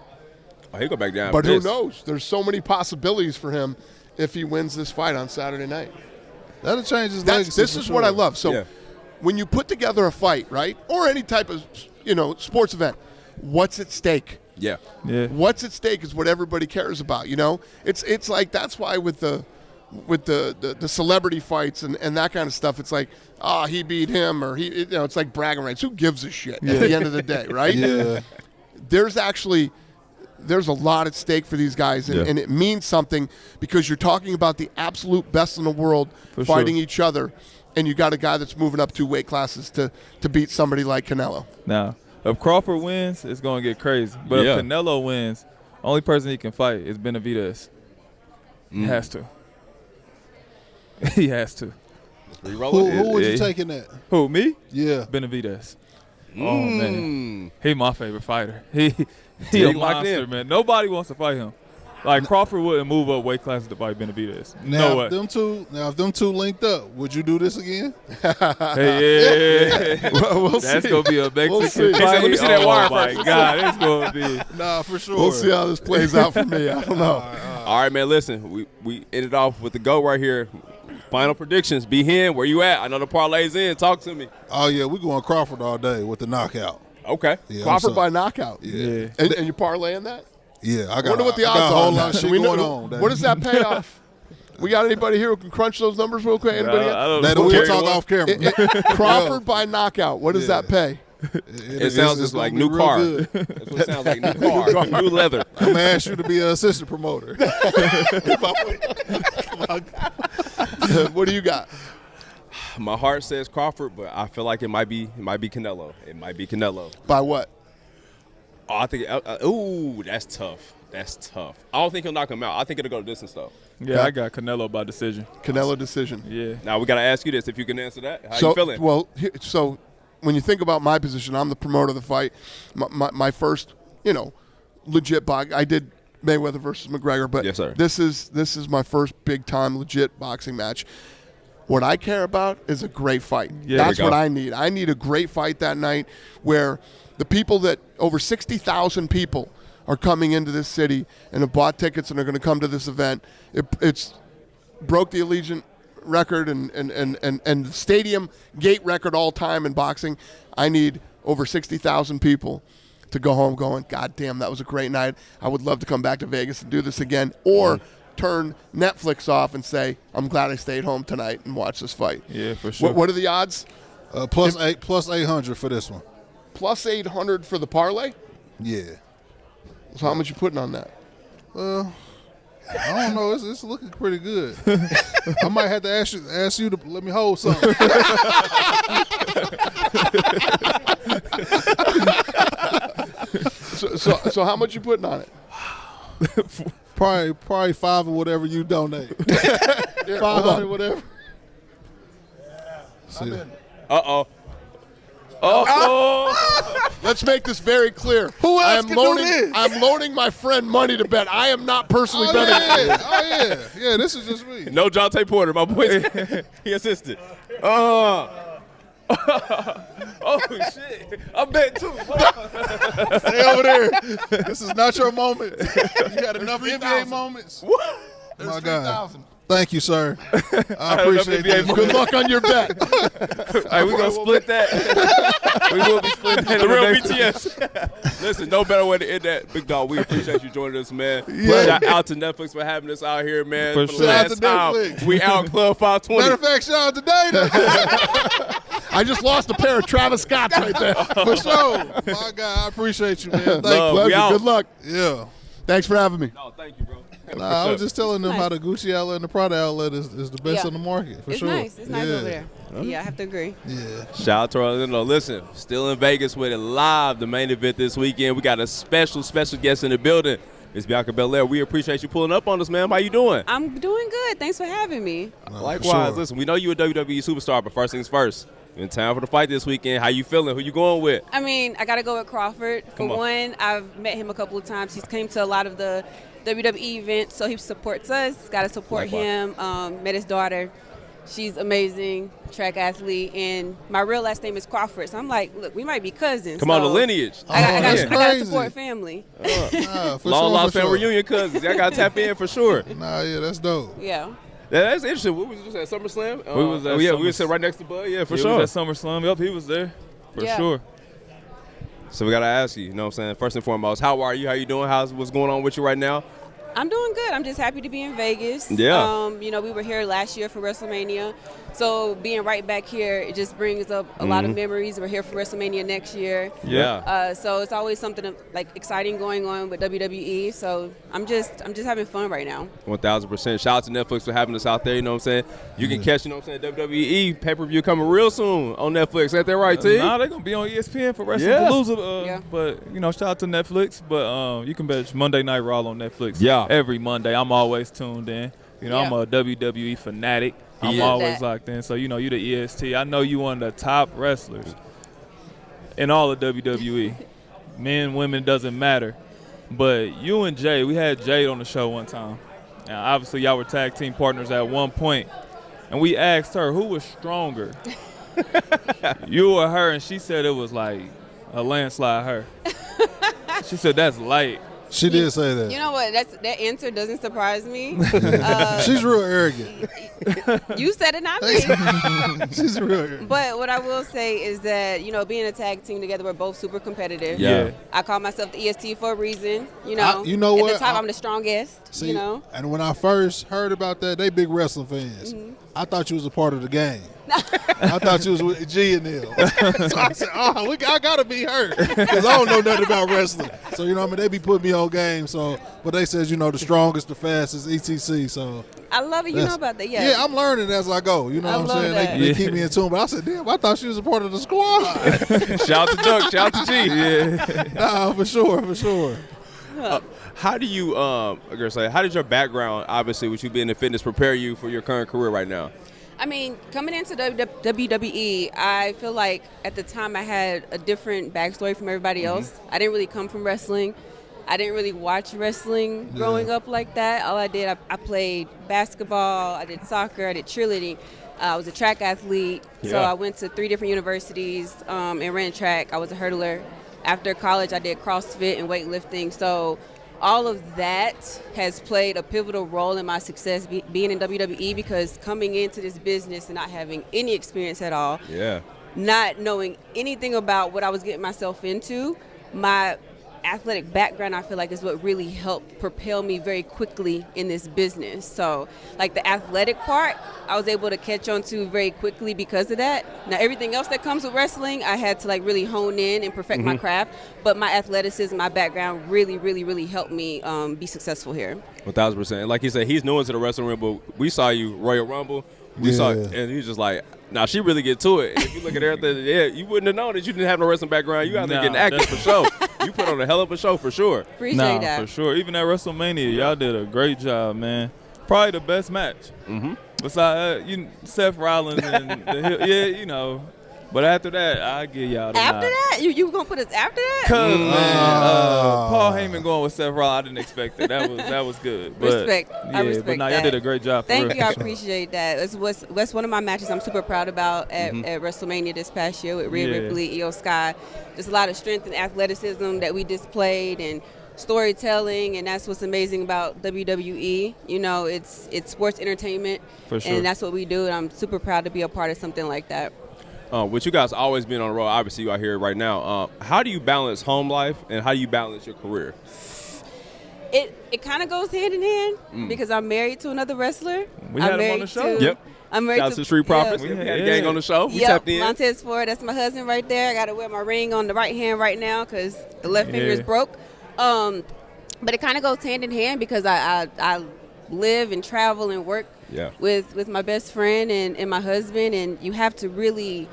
Oh, he'll go back down. But for who this. knows? There's so many possibilities for him if he wins this fight on Saturday night. That'll change his legacy. This for is sure. what I love. So Yeah. when you put together a fight, right, or any type of sports event, what's at stake? Yeah. Yeah. What's at stake is what everybody cares about. It's like that's why with the celebrity fights and that kind of stuff, it's like, he beat him or it's like bragging rights. Who gives a shit at the end of the day, right? Yeah. There's a lot at stake for these guys, and it means something because you're talking about the absolute best in the world For fighting sure. each other, and you got a guy that's moving up 2 weight classes to beat somebody like Canelo. Now, if Crawford wins, it's gonna get crazy. But Yeah. if Canelo wins, only person he can fight is Benavidez. He has to. He has to. Who would you Yeah. take in that? Who, me? Yeah. Benavidez. Oh man, he my favorite fighter. He Teague a locked monster, in. man. Nobody wants to fight him. Like Crawford wouldn't move up weight classes to fight Benavidez. Now, No way. if them two linked up, would you do this again? Hey, yeah. We'll That's see. gonna be a Mexican We'll see. fight. He said, let me see that wire Oh first. my God, it's gonna be. Nah, for sure. We'll see how this plays out for me. I don't know. All right, man, listen. We ended off with the GOAT right here. Final predictions. B Hen, where you at? I know the parlay's in. Talk to me. Oh, yeah, we're going Crawford all day with the knockout. Okay. Yeah, Crawford by knockout. Yeah. And you parlaying that? Yeah, I I wonder what the odds got a are. whole on lot of that. shit We know- going on. What does that pay off? We got anybody here who can crunch those numbers real quick? Anybody? I don't That know. we'll talk off camera. Crawford by knockout. What does that pay? It sounds just like new car. That's what it sounds like. New car. New leather. I'm going to ask you to be an assistant promoter. What do you got? My heart says Crawford, but I feel like it might be Canelo. It might be Canelo. By what? Oh, I think. Ooh, that's tough. That's tough. I don't think he'll knock him out. I think it'll go distance though. Yeah, I got Canelo by decision. Canelo decision. Yeah. Now we got to ask you this: if you can answer that, how So, you feeling? well, so when you think about my position, I'm the promoter of the fight. My first, legit box. I did Mayweather versus McGregor, but Yes, sir. this is my first big time legit boxing match. What I care about is a great fight. Yeah. That's There we what go. I need. I need a great fight that night where the people that over 60,000 people are coming into this city and have bought tickets and are going to come to this event. It's broke the Allegiant record and the stadium gate record all time in boxing. I need over 60,000 people to go home going, God damn, that was a great night. I would love to come back to Vegas and do this again. Or turn Netflix off and say, I'm glad I stayed home tonight and watched this fight. Yeah, for sure. What are the odds? Plus 800 for this one. Plus 800 for the parlay? Yeah. So how much you putting on that? I don't know. It's looking pretty good. I might have to ask you to let me hold something. So how much you putting on it? Probably 5 or whatever you donate. 500, whatever. See. Uh-oh. Let's make this very clear. Who else I am can do loaning, this? I'm loaning my friend money to bet. I am not personally betting. Yeah. This is just me. No, Jonte Porter, my boy. He assisted. Oh shit! I bet too. Stay over there. This is not your moment. You had enough NBA moments. What? My God. Thank you, sir. I appreciate NBA that. Good luck on your bet. Hey, we gonna split that. We will be splitting that. The real next- BTS. Listen, no better way to end that. Big dog, we appreciate you joining us, man. Yeah. Shout out to Netflix for having us out here, man. For the sure. last Shout out to time, Netflix. we out Club 520. Matter of fact, shout out to Dana. I just lost a pair of Travis Scotts right there. For sure. My God, I appreciate you, man. Thank Love. you. Pleasure. out. Good luck. Yeah. Thanks for having me. No, thank you, bro. Nah, I was just telling them how the Gucci outlet and the Prada outlet is the best Yeah. on the market, for It's sure. nice. It's nice Yeah. over there. Yeah, I have to agree. Yeah. Shout out to Orlando. Listen, still in Vegas with it live, the main event this weekend. We got a special guest in the building. It's Bianca Belair. We appreciate you pulling up on us, man. How you doing? I'm doing good. Thanks for having me. No, Likewise. for sure. Listen, we know you a WWE superstar, but first things first. In time for the fight this weekend. How you feeling? Who you going with? I mean, I got to go with Crawford. For Come on. one, I've met him a couple of times. He's came to a lot of the WWE events, so he supports us. Got to support Likewise. him. Met his daughter. She's amazing, track athlete, and my real last name is Crawford. So I'm like, look, we might be cousins. Come on, the so lineage. I got that's to crazy. support family. Nah, for Long sure, lost for family sure. reunion cousins. I got to tap in for sure. Nah, yeah, that's dope. Yeah. That's interesting. We was just at SummerSlam. We was at we Summer- were sitting right next to Bud. Yeah, for He sure. was at SummerSlam. Yep, he was there. For Yeah. sure. So we got to ask you, you know what I'm saying? First and foremost, how are you? How you doing? What's going on with you right now? I'm doing good. I'm just happy to be in Vegas. Yeah. We were here last year for WrestleMania. So being right back here, it just brings up a lot of memories. We're here for WrestleMania next year. Yeah. So it's always something like exciting going on with WWE. So I'm just having fun right now. 1,000%. Shout out to Netflix for having us out there, you know what I'm saying? You can catch, you know what I'm saying, WWE pay-per-view coming real soon on Netflix. Ain't that right, T? Nah, they're going to be on ESPN for Wrestling Yeah. Palooza. Yeah. But, shout out to Netflix. But you can bet Monday Night Raw on Netflix. Yeah. Every Monday. I'm always tuned in. I'm Yeah. a WWE fanatic. I'm is. always That. locked in. So, you the EST. I know you one of the top wrestlers in all of WWE. Men, women, doesn't matter. But you and Jay, we had Jade on the show one time. And obviously, y'all were tag team partners at one point. And we asked her who was stronger, you or her, and she said it was like a landslide her. She said that's light. She did say that. You know what? That answer doesn't surprise me. She's real arrogant. You said it, not me. She's real arrogant. But what I will say is that, being a tag team together, we're both super competitive. Yeah. I call myself the EST for a reason. You know at what? the time, I'm the strongest. See, and when I first heard about that, they big wrestling fans. Mm-hmm. I thought you was a part of the game. I thought you was with G and them. So I said, I gotta be her because I don't know nothing about wrestling. So they be putting me on game. So, but they says the strongest, the fastest, etc. So I love it. You know about that, yeah. Yeah, I'm learning as I go. You know what I'm saying? They keep me in tune. But I said, damn, I thought she was a part of the squad. Shout to Duck, shout to G. Yeah. Nah, for sure. How do you, how did your background, obviously, with you being in fitness, prepare you for your current career right now? I mean, coming into WWE, I feel like at the time I had a different backstory from everybody else. I didn't really come from wrestling. I didn't really watch wrestling growing up like that. All I did, I played basketball, I did soccer, I did cheerleading. I was a track athlete, so I went to 3 different universities and ran track. I was a hurdler. After college, I did CrossFit and weightlifting. So all of that has played a pivotal role in my success being in WWE, because coming into this business and not having any experience at all, not knowing anything about what I was getting myself into, my athletic background, I feel like, is what really helped propel me very quickly in this business. So, like the athletic part, I was able to catch on to very quickly because of that. Now, everything else that comes with wrestling, I had to really hone in and perfect my craft. But my athleticism, my background really, really, really helped me be successful here. 1,000%. Like you said, he's new into the wrestling ring, but we saw you Royal Rumble. We saw it, and he was just like, nah, she really get to it. And if you look at everything, you wouldn't have known that you didn't have no wrestling background. You out there getting active for sure. You put on a hell of a show for sure. Appreciate that. For sure. Even at WrestleMania, y'all did a great job, man. Probably the best match. Besides Seth Rollins and But after that, I give y'all the After nod. that? You gonna put us after that? Because Paul Heyman going with Seth Rollins, I didn't expect that. That was good. But, Respect. I respect but that. y'all did a great job. Thank you. I appreciate that. That's one of my matches I'm super proud about at WrestleMania this past year with Rhea Ripley, Io Sky. Just a lot of strength and athleticism that we displayed, and storytelling, and that's what's amazing about WWE. It's sports entertainment, For sure. and that's what we do, and I'm super proud to be a part of something like that. With you guys always being on the road, obviously you out here right now, how do you balance home life and how do you balance your career? It kind of goes hand in hand because I'm married to another wrestler. We had him on the show. I'm married to Street Profits. Yeah. We had a gang on the show. We Yep, tapped in. Montez Ford, that's my husband right there. I got to wear my ring on the right hand right now because the left finger is broke. But it kind of goes hand in hand because I live and travel and work with my best friend and my husband, and you have to really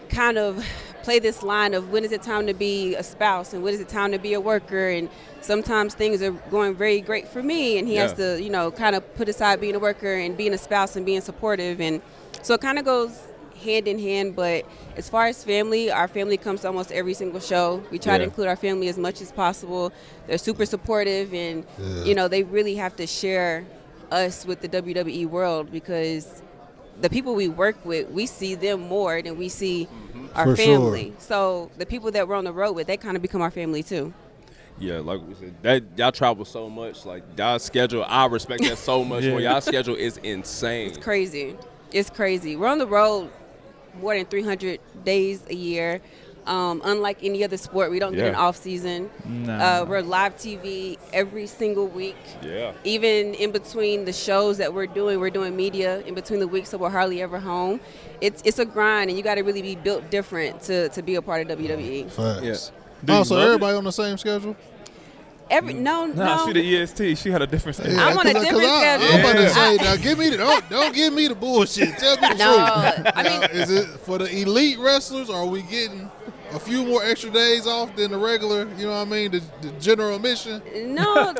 kind of play this line of when is it time to be a spouse and when is it time to be a worker, and sometimes things are going very great for me and he has to kind of put aside being a worker and being a spouse and being supportive, and so it kind of goes hand in hand. But as far as family, our family comes to almost every single show. We try to include our family as much as possible. They're super supportive, and they really have to share us with the WWE world, because the people we work with, we see them more than we see our family. Sure. So the people that we're on the road with, they kind of become our family too. Yeah, like we said, that y'all travel so much. Like y'all schedule, I respect that so much more. Y'all schedule is insane. It's crazy. It's crazy. We're on the road more than 300 days a year. Unlike any other sport, we don't get an off season. We're live TV every single week. Yeah. Even in between the shows that we're doing media in between the weeks, so we're hardly ever home. It's a grind, and you got to really be built different to be a part of WWE. Facts. So everybody on the same schedule? No. She the EST. She had a different schedule. I'm on a different schedule. I'm about to say, now give me don't give me the bullshit. Tell me the truth. I mean, is it for the elite wrestlers, or are we getting a few more extra days off than the regular, the general admission? No,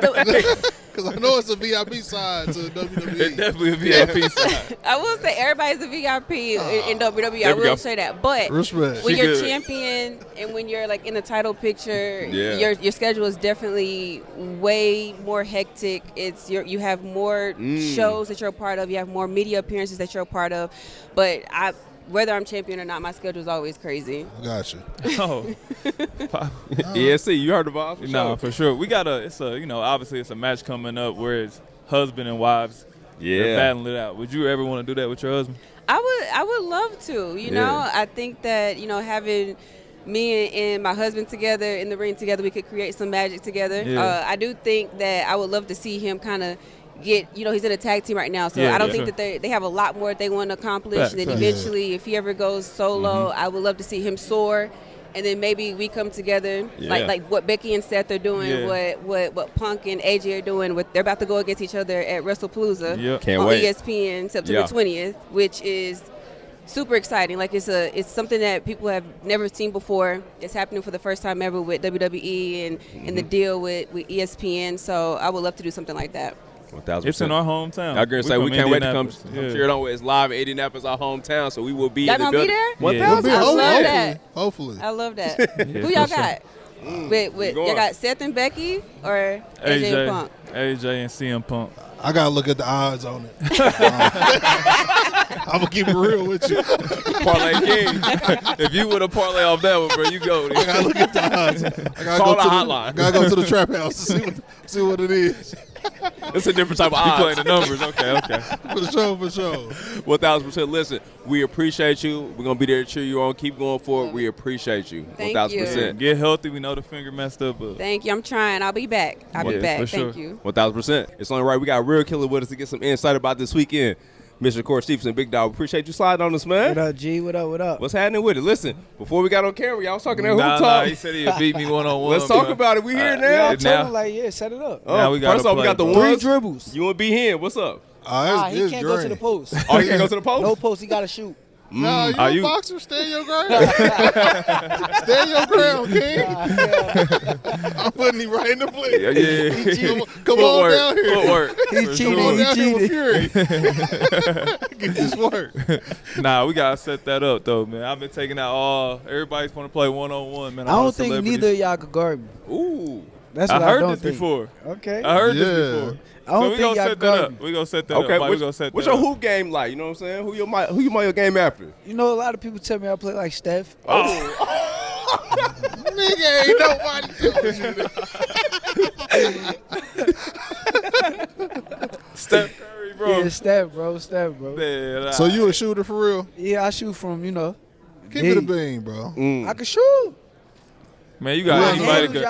Because I know it's a VIP side to WWE. It's definitely a VIP side. I will say everybody's a VIP in WWE. I will say that. But Respect. when you're champion and when you're like in the title picture, your schedule is definitely way more hectic. You have more shows that you're a part of. You have more media appearances that you're a part of. But whether I'm champion or not, my schedule is always crazy. Gotcha. Oh. ESC, you heard the boss? No, for sure. We got obviously it's a match coming up where it's husband and wives. They're battling it out. Would you ever want to do that with your husband? I would love to. You know, I think that, having me and my husband together in the ring together, we could create some magic together. Yeah. I do think that I would love to see him kind of get, he's in a tag team right now, so I don't think that they have a lot more that they want to accomplish. And then eventually, if he ever goes solo, I would love to see him soar. And then maybe we come together, like what Becky and Seth are doing, what Punk and AJ are doing. They're about to go against each other at WrestlePalooza on ESPN September 20th, which is super exciting. Like it's something that people have never seen before. It's happening for the first time ever with WWE and the deal with ESPN. So I would love to do something like that. 1,000%. It's in our hometown. I was going to say, we can't wait to come cheer it on. It's live in Indianapolis, our hometown, so we will be in the building. Y'all gonna be there? 1,000%. I love that. Hopefully. I love that. Who y'all got? Y'all got Seth and Becky or AJ and Punk? AJ and CM Punk. I got to look at the odds on it. I'm going to keep it real with you. Parlay King. If you would have parlay off that one, bro, you go. I got to look at the odds. Call the hotline. I got to go to the trap house to see what it is. It's a different type of odds. You playing the numbers. Okay. For sure. 1,000%. Listen, we appreciate you. We're going to be there to cheer you on. Keep going forward. We appreciate you. Thank 1,000%. you. Get healthy. We know the finger messed up. But Thank you. I'm trying. I'll be back. I'll be back. Thank you. 1,000%. It's only right. We got a real killer with us to get some insight about this weekend. Mr. Shakur Stevenson, Big Dog, appreciate you sliding on us, man. What up, G? What up? What's happening with it? Listen, before we got on camera, y'all was talking that hoop talk. Nah, he said he'd beat me one-on-one. Let's talk about it. We here now. Yeah, I told him, like, set it up. Now we got first off, we got the 3 ones. dribbles. You and B Hen, what's up? He can't go to the post. Oh, he can't go to the post? No post. He got to shoot. No, you a boxer? Stay in your ground. Stay in your ground, King. I'm putting him right in the plate. Yeah. Come on down here. Footwork. He cheated. Come on He down here with cheated. Fury. Get this work. Nah, we gotta set that up though, man. I've been taking out everybody's want to play one-on-one, man. I don't think neither of y'all could guard me. Ooh. That's what I heard don't this think. before. Okay. I heard this before. I don't So we think gonna y'all set that guard up. me. We gonna set that Okay, up. We gonna set that what's your up. hoop game like? You know what I'm saying? Who you your game after? You know, a lot of people tell me I play like Steph. Nigga, ain't nobody doing Steph Curry, bro. Yeah, Steph, bro. Man, So you a shooter for real? Yeah, I shoot from, Keep it a bean, bro. I can shoot. Man, you got anybody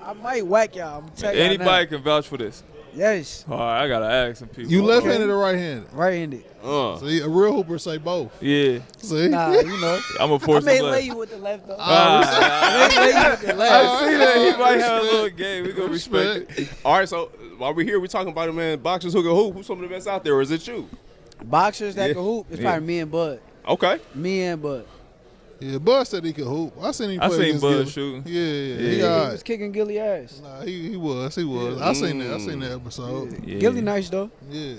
I might whack y'all. I'm telling you. Anybody can vouch for this. Yes. All right, I gotta ask some people. You left-handed or right-handed? Right-handed. See, a real hooper say both. Yeah. See? Nah, I'm a force I may of lay left. you with the left, though. I I may lay you with the left. see that. He might have a little game. We gonna respect it. All right, so while we're here, we're talking about it, man. Boxers who can hoop. Who's some of the best out there, or is it you? Boxers that can hoop, it's probably me and Bud. Okay. Me and Bud. Yeah, Bud said he could hoop. I seen him play against Bud Gilly. shooting. Yeah. He He was kicking Gilly ass. Nah, he was. I seen that episode. Yeah. Gilly nice, though. Yeah.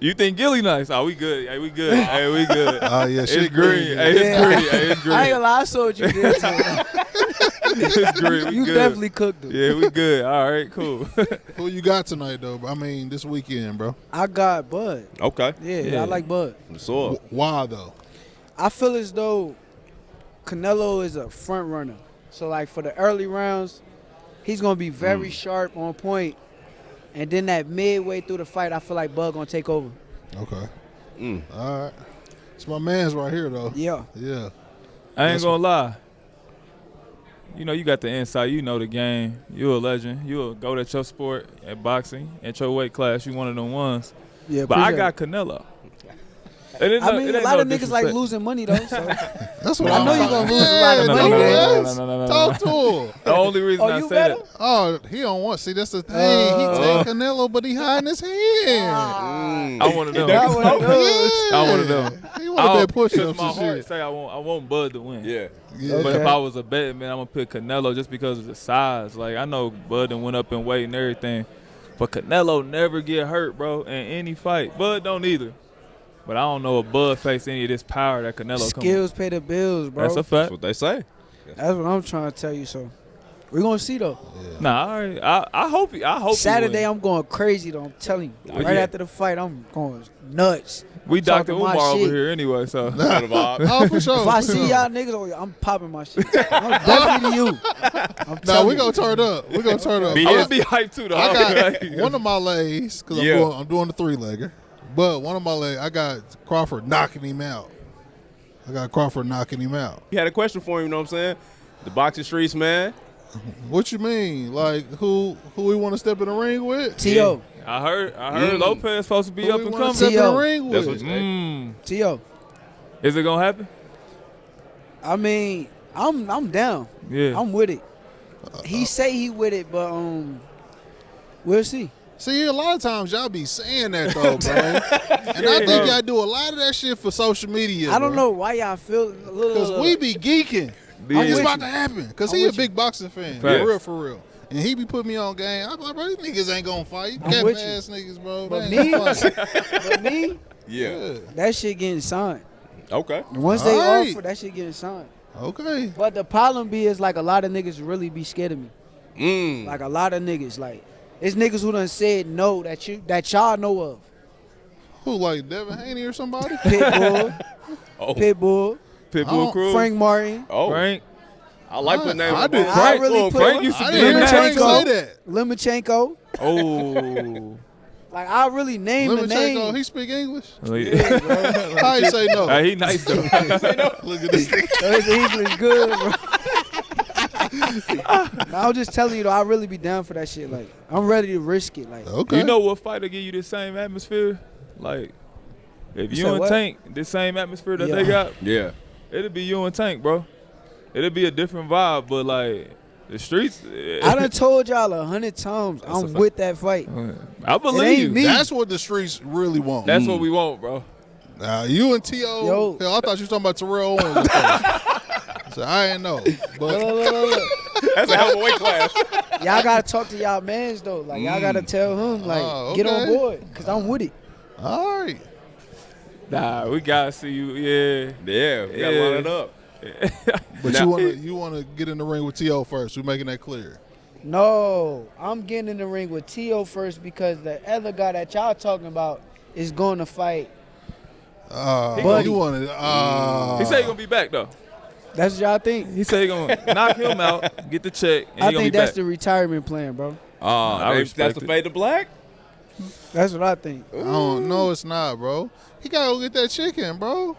You think Gilly nice? Oh, we good. Hey, we good. Hey, we good. Oh, yeah, It's shit green. green. Hey, it's green. Hey, it's green. I ain't gonna lie, I saw what you did to him. It's green. We You good. definitely cooked him. Yeah, we good. All right, cool. Who you got tonight, though? I mean, this weekend, bro. I got Bud. Okay. Yeah, I like Bud. So Why, though? I feel as though Canelo is a front runner. So, like, for the early rounds, he's going to be very sharp, on point. And then that midway through the fight, I feel like Bud going to take over. Okay. All right. It's my man's right here, though. Yeah. Yeah. I ain't gonna lie. You got the insight. You know the game. You a legend. You a go at your sport, at boxing, at your weight class. You one of them ones. Yeah, But I appreciate got Canelo. It ain't I no- mean, it a ain't lot no of niggas like disrespect. losing money, though. So. That's what I know you're going to lose a lot of No, money, no, man. no. Talk to him. The only reason Oh, I you say better? that. Oh, he don't want. See, that's the thing. He take Canelo, but he hiding his hand. I want to know. I wanna know. I want to know. He want to bet push-ups my and heart shit. say I want Bud to win. yeah. Yeah. But Okay. if I was a betting man, I'm gonna pick Canelo just because of the size. Like I know Bud done went up in weight and everything, But Canelo never get hurt, bro, in any fight. Bud don't either. But I don't know if Bud face any of this power that Canelo Skills pay the bills, bro. That's a fact. That's what they say. That's what I'm trying to tell you. So we're gonna see though. Yeah. Nah, all right. I hope. Saturday I'm going crazy though. I'm telling you. Right after the fight, I'm going nuts. We Dr. Umar over here anyway, so. Oh, for sure. If I see y'all niggas, I'm popping my shit. I'm definitely you. Nah, we gonna turn up. We gonna turn up. I'm gonna be hyped too, though. I got one of my legs because I'm doing the 3-legger. But one of my legs, I got Crawford knocking him out. You had a question for him, you know what I'm saying? The boxing streets, man. What you mean? Like who we want to step in the ring with? T.O. I heard Lopez supposed to be up and coming. Step in the ring with? That's what you T.O. Is it gonna happen? I mean, I'm down. Yeah. I'm with it. He say he with it, but we'll see. See, a lot of times y'all be saying that though, bro. And I think y'all do a lot of that shit for social media. I don't know why y'all feel because we be geeking. It's about to happen because he a big boxing fan, for real. And he be putting me on game. I'm like, bro, these niggas ain't gonna fight. Cap ass niggas, bro. But me, yeah, that shit getting signed. Okay. Once they offer, that shit getting signed. Okay. But the problem is like a lot of niggas really be scared of me. Like a lot of niggas, like it's niggas who done said no that y'all know of. Who, like Devin Haney or somebody? Pitbull. Pitbull crew. Frank Martin. Frank. I like the name. I do. Frank used to be in Frank say that. Limachenko. Oh. Like I really named the name. He speak English? Yeah, I ain't say no. He nice though. Look at this thing. His English good, bro. I was just telling you though, I really be down for that shit. Like I'm ready to risk it. Like okay. You know what fight will give you the same atmosphere? Like if you and Tank, the same atmosphere that they got. Yeah. It'll be you and Tank, bro. It'll be a different vibe, but like the streets. I done told y'all 100 times I'm with that fight. I believe you. Me. That's what the streets really want. That's what we want, bro. You and T.O. Hell, I thought you was talking about Terrell Owens. So I ain't know. But that's a hell of a weight class. Y'all gotta talk to y'all mans though. Like y'all gotta tell him like get on board because I'm with it. All right. Nah, we gotta see you. Yeah, we gotta line it up. But you wanna get in the ring with T.O. first. We're making that clear. No, I'm getting in the ring with T.O. first because the other guy that y'all talking about is going to fight. But you wanted. He said he gonna be back though. That's what y'all think? He said he gonna knock him out, get the check, and I he gonna think be that's back. the retirement plan, bro. That's the fade to black? That's what I think. I don't know. It's not, bro. He gotta go get that chicken, bro.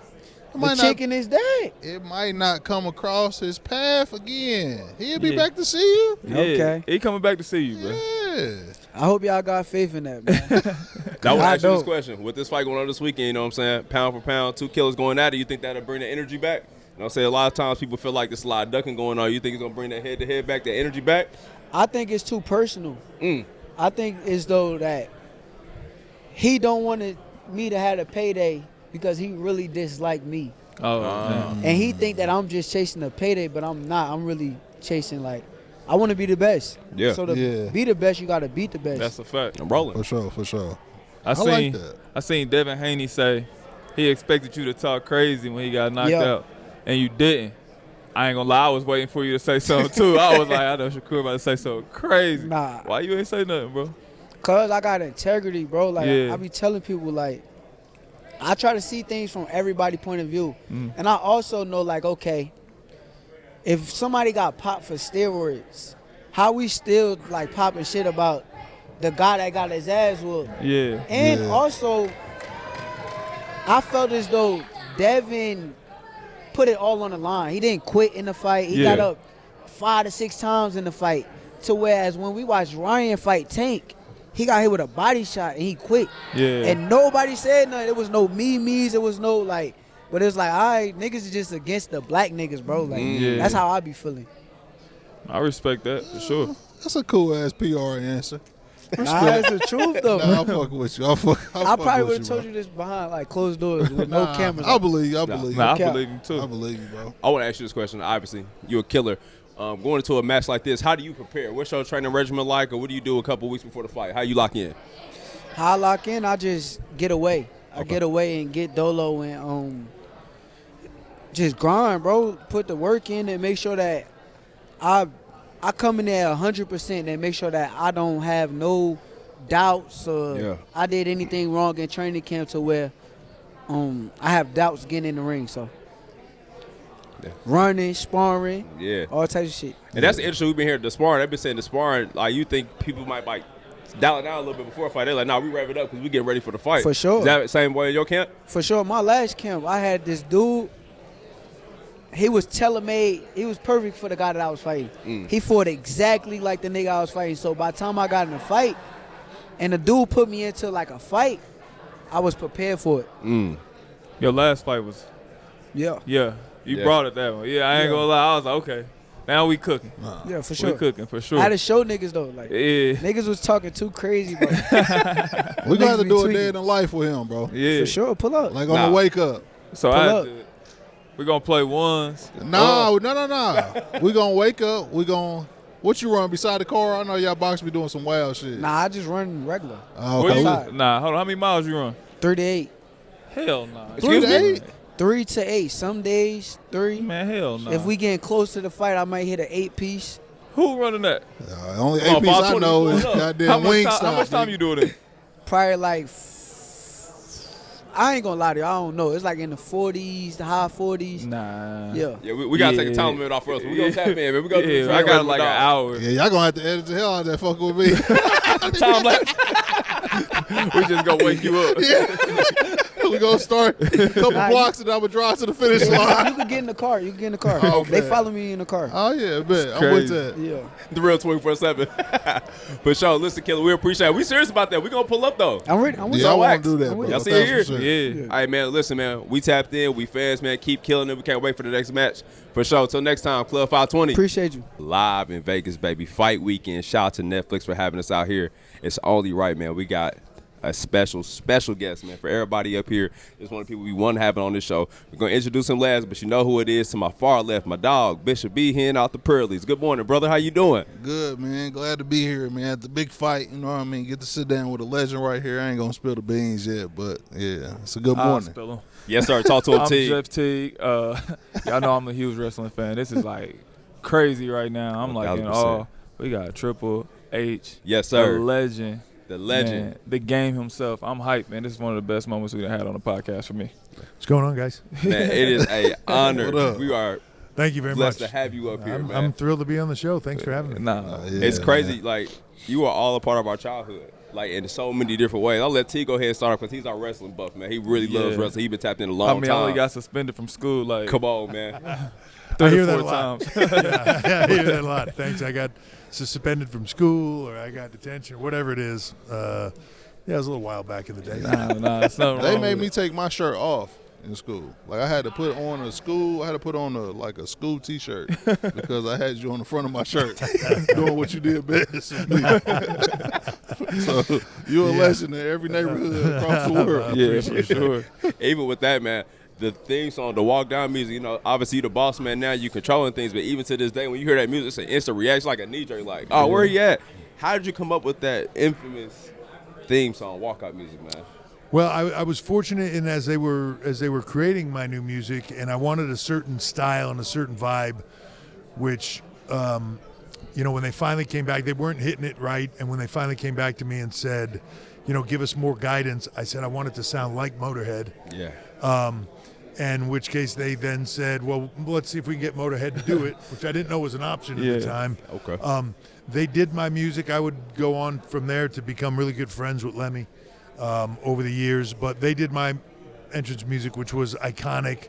The chicken is dead. It might not come across his path again. He'll be back to see you. Yeah. Okay. He coming back to see you, bro. Yeah. I hope y'all got faith in that, man. That would ask you this question. With this fight going on this weekend, you know what I'm saying? Pound for pound, 2 killers going at it. You think that'll bring the energy back? You know what I'm saying? A lot of times people feel like there's a lot of ducking going on. You think it's going to bring that head-to-head back, that energy back? I think it's too personal. I think as though that he don't want me to have a payday because he really disliked me. And he think that I'm just chasing a payday, but I'm not. I'm really chasing, like, I want to be the best. Yeah. So to be the best, you got to beat the best. That's a fact. I'm rolling. For sure. I seen Devin Haney say he expected you to talk crazy when he got knocked out, and you didn't. I ain't gonna lie, I was waiting for you to say something too. I was like, I know Shakur about to say something crazy. Nah. Why you ain't say nothing, bro? Cause I got integrity, bro. Like I be telling people, like, I try to see things from everybody's point of view. And I also know, like, okay, if somebody got popped for steroids, how we still, like, popping shit about the guy that got his ass whooped? Yeah. And also, I felt as though Devin put it all on the line. He didn't quit in the fight. He got up 5 to 6 times in the fight. To whereas when we watched Ryan fight Tank, he got hit with a body shot and he quit. Yeah. And nobody said nothing. There was no memes. There was no, like, but it's like, all right, niggas is just against the black niggas, bro. Like, that's how I be feeling. I respect that for sure. That's a cool ass PR answer. Nah, it's the truth though. Nah, I'll fuck with you. I probably would have told you this behind like closed doors with no cameras. I believe you. I believe you. I believe you too. I believe you, bro. I want to ask you this question. Obviously, you're a killer. going into a match like this, how do you prepare? What's your training regimen like, or what do you do a couple weeks before the fight? How you lock in? How I lock in, I just get away. I get away and get dolo and just grind, bro. Put the work in and make sure that I come in there 100% and make sure that I don't have no doubts or I did anything wrong in training camp to where I have doubts getting in the ring. So running, sparring, all types of shit. And that's the interesting. We've been here, the sparring. They've been saying the sparring, like, you think people might, like, dial it down a little bit before a fight. They're like, nah, we rev it up because we get ready for the fight. For sure. Is that the same way in your camp? For sure. My last camp, I had this dude. He was tailor-made. He was perfect for the guy that I was fighting. He fought exactly like the nigga I was fighting. So by the time I got in a fight and the dude put me into, like, a fight, I was prepared for it. Your last fight was – Yeah. You brought it that one. Yeah, I ain't gonna lie. I was like, okay, now we cooking. Yeah, for sure. We cooking for sure. I had to show niggas though, like niggas was talking too crazy, bro. We gonna have to do a day in the life with him, bro. Yeah, for sure. Pull up, like on the wake up. So we gonna play ones. No. We gonna wake up. We gonna. What you run beside the car? I know y'all box be doing some wild shit. Nah, I just run regular. Oh, okay. Hold on. How many miles you run? 3 to 8. Hell no. 3 to 8. 3 to 8. Some days 3. Man, hell no. If we getting close to the fight, I might hit an 8-piece. Who running that? Only 8 piece I know is goddamn Wingstop. How much time you doing it? Probably like, I ain't gonna lie to you, I don't know. It's like in the 40s, the high 40s. Nah. Yeah. Yeah, we gotta take a time limit off first. We gonna tap in, man. We gonna do I got like an hour. Yeah, y'all gonna have to edit the hell out of that fucking with me. Time lapse. We just gonna wake you up. We gonna start a couple blocks and I'm gonna drive to the finish line. You can get in the car. Oh, they follow me in the car. Oh yeah, bet. I'm with that. Yeah. The real 24/7. But sure, listen, Killer, we appreciate it. We serious about that. We gonna pull up though. I'm ready. Yeah, I want to do that. Y'all see it here? Sure. Yeah. All right, man. Listen, man. We tapped in. We fans, man. Keep killing it. We can't wait for the next match. For sure. Till next time, Club 520. Appreciate you. Live in Vegas, baby. Fight weekend. Shout out to Netflix for having us out here. It's only right, man. We got a special guest, man, for everybody up here. It's one of the people we want to have on this show. We're going to introduce him last, but you know who it is. To my far left, my dog, Bishop B Hen out the Pearlies. Good morning, brother. How you doing? Good, man. Glad to be here, man. At the big fight, you know what I mean? Get to sit down with a legend right here. I ain't going to spill the beans yet, but, yeah, it's a good morning. I'll spill them. Yes, sir. Talk to him, I'm Teague. Jeff Teague. Y'all know I'm a huge wrestling fan. This is, like, crazy right now. I'm like, we got Triple H. Yes, sir. The legend. The legend. Man, the game himself. I'm hyped, man. This is one of the best moments we've had on the podcast for me. What's going on, guys? Man, it is an honor. We are Thank you very blessed much to have you up here, man. I'm thrilled to be on the show. Thanks for having me. It's crazy. Like, you are all a part of our childhood, like, in so many different ways. I'll let T go ahead and start because he's our wrestling buff, man. He really loves wrestling. He's been tapped in a long time. I only got suspended from school. Like, come on, man. 3 or or 4 that a lot. times. I hear that a lot. Thanks. I got suspended from school or I got detention, whatever it is. Yeah, it was a little while back in the day. Nah, it's nothing They wrong made with me it. take my shirt off in school. Like I had to put on a school T-shirt because I had you on the front of my shirt doing what you did best. So you're a legend in every neighborhood across the world. Yeah, for sure. Even with that, man, the theme song, the walk down music, you know, obviously you're the boss man now, you controlling things, but even to this day, when you hear that music, it's an instant reaction, like a knee-jerk, like, oh, where he at? How did you come up with that infamous theme song, walkout music, man? Well, I was fortunate in as they were creating my new music, and I wanted a certain style and a certain vibe, which, you know, when they finally came back, they weren't hitting it right, and when they finally came back to me and said, you know, give us more guidance, I said I want it to sound like Motorhead. Yeah. And in which case they then said, well, let's see if we can get Motorhead to do it, which I didn't know was an option at the time. Okay. They did my music. I would go on from there to become really good friends with Lemmy over the years. But they did my entrance music, which was iconic.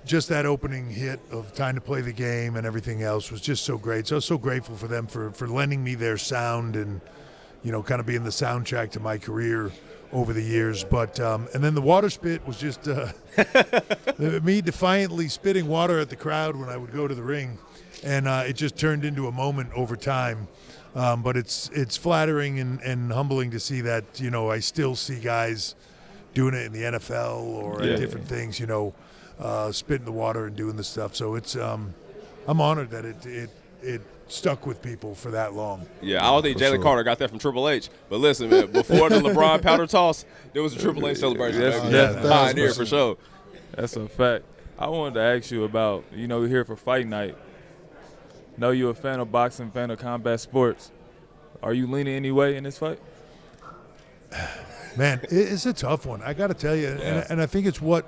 Just that opening hit of Time to Play the Game and everything else was just so great. So I was so grateful for them for lending me their sound and, you know, kind of being the soundtrack to my career over the years. But and then the water spit was just me defiantly spitting water at the crowd when I would go to the ring, and it just turned into a moment over time. But it's flattering and humbling to see that, you know, I still see guys doing it in the NFL or at different things, you know, spitting the water and doing the stuff. So it's I'm honored that it stuck with people for that long. Yeah, I don't think Jalen Carter got that from Triple H. But listen, man, before the LeBron powder toss, there was a Triple H celebration. That's pioneer for sure. That's a fact. I wanted to ask you about, we're here for fight night. Know you're a fan of boxing, fan of combat sports. Are you leaning any way in this fight? Man, it's a tough one. I got to tell you, and I think it's what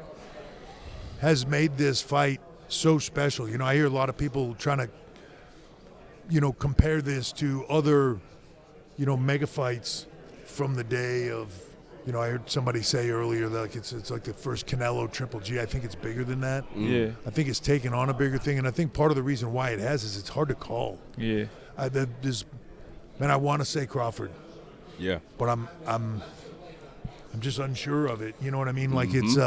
has made this fight so special. I hear a lot of people trying to, compare this to other, mega fights from the day of, I heard somebody say earlier that it's like the first Canelo Triple G. I think it's bigger than that. Yeah. I think it's taken on a bigger thing, and I think part of the reason why it has is it's hard to call. Yeah. I want to say Crawford. Yeah. But I'm just unsure of it. You know what I mean? Like it's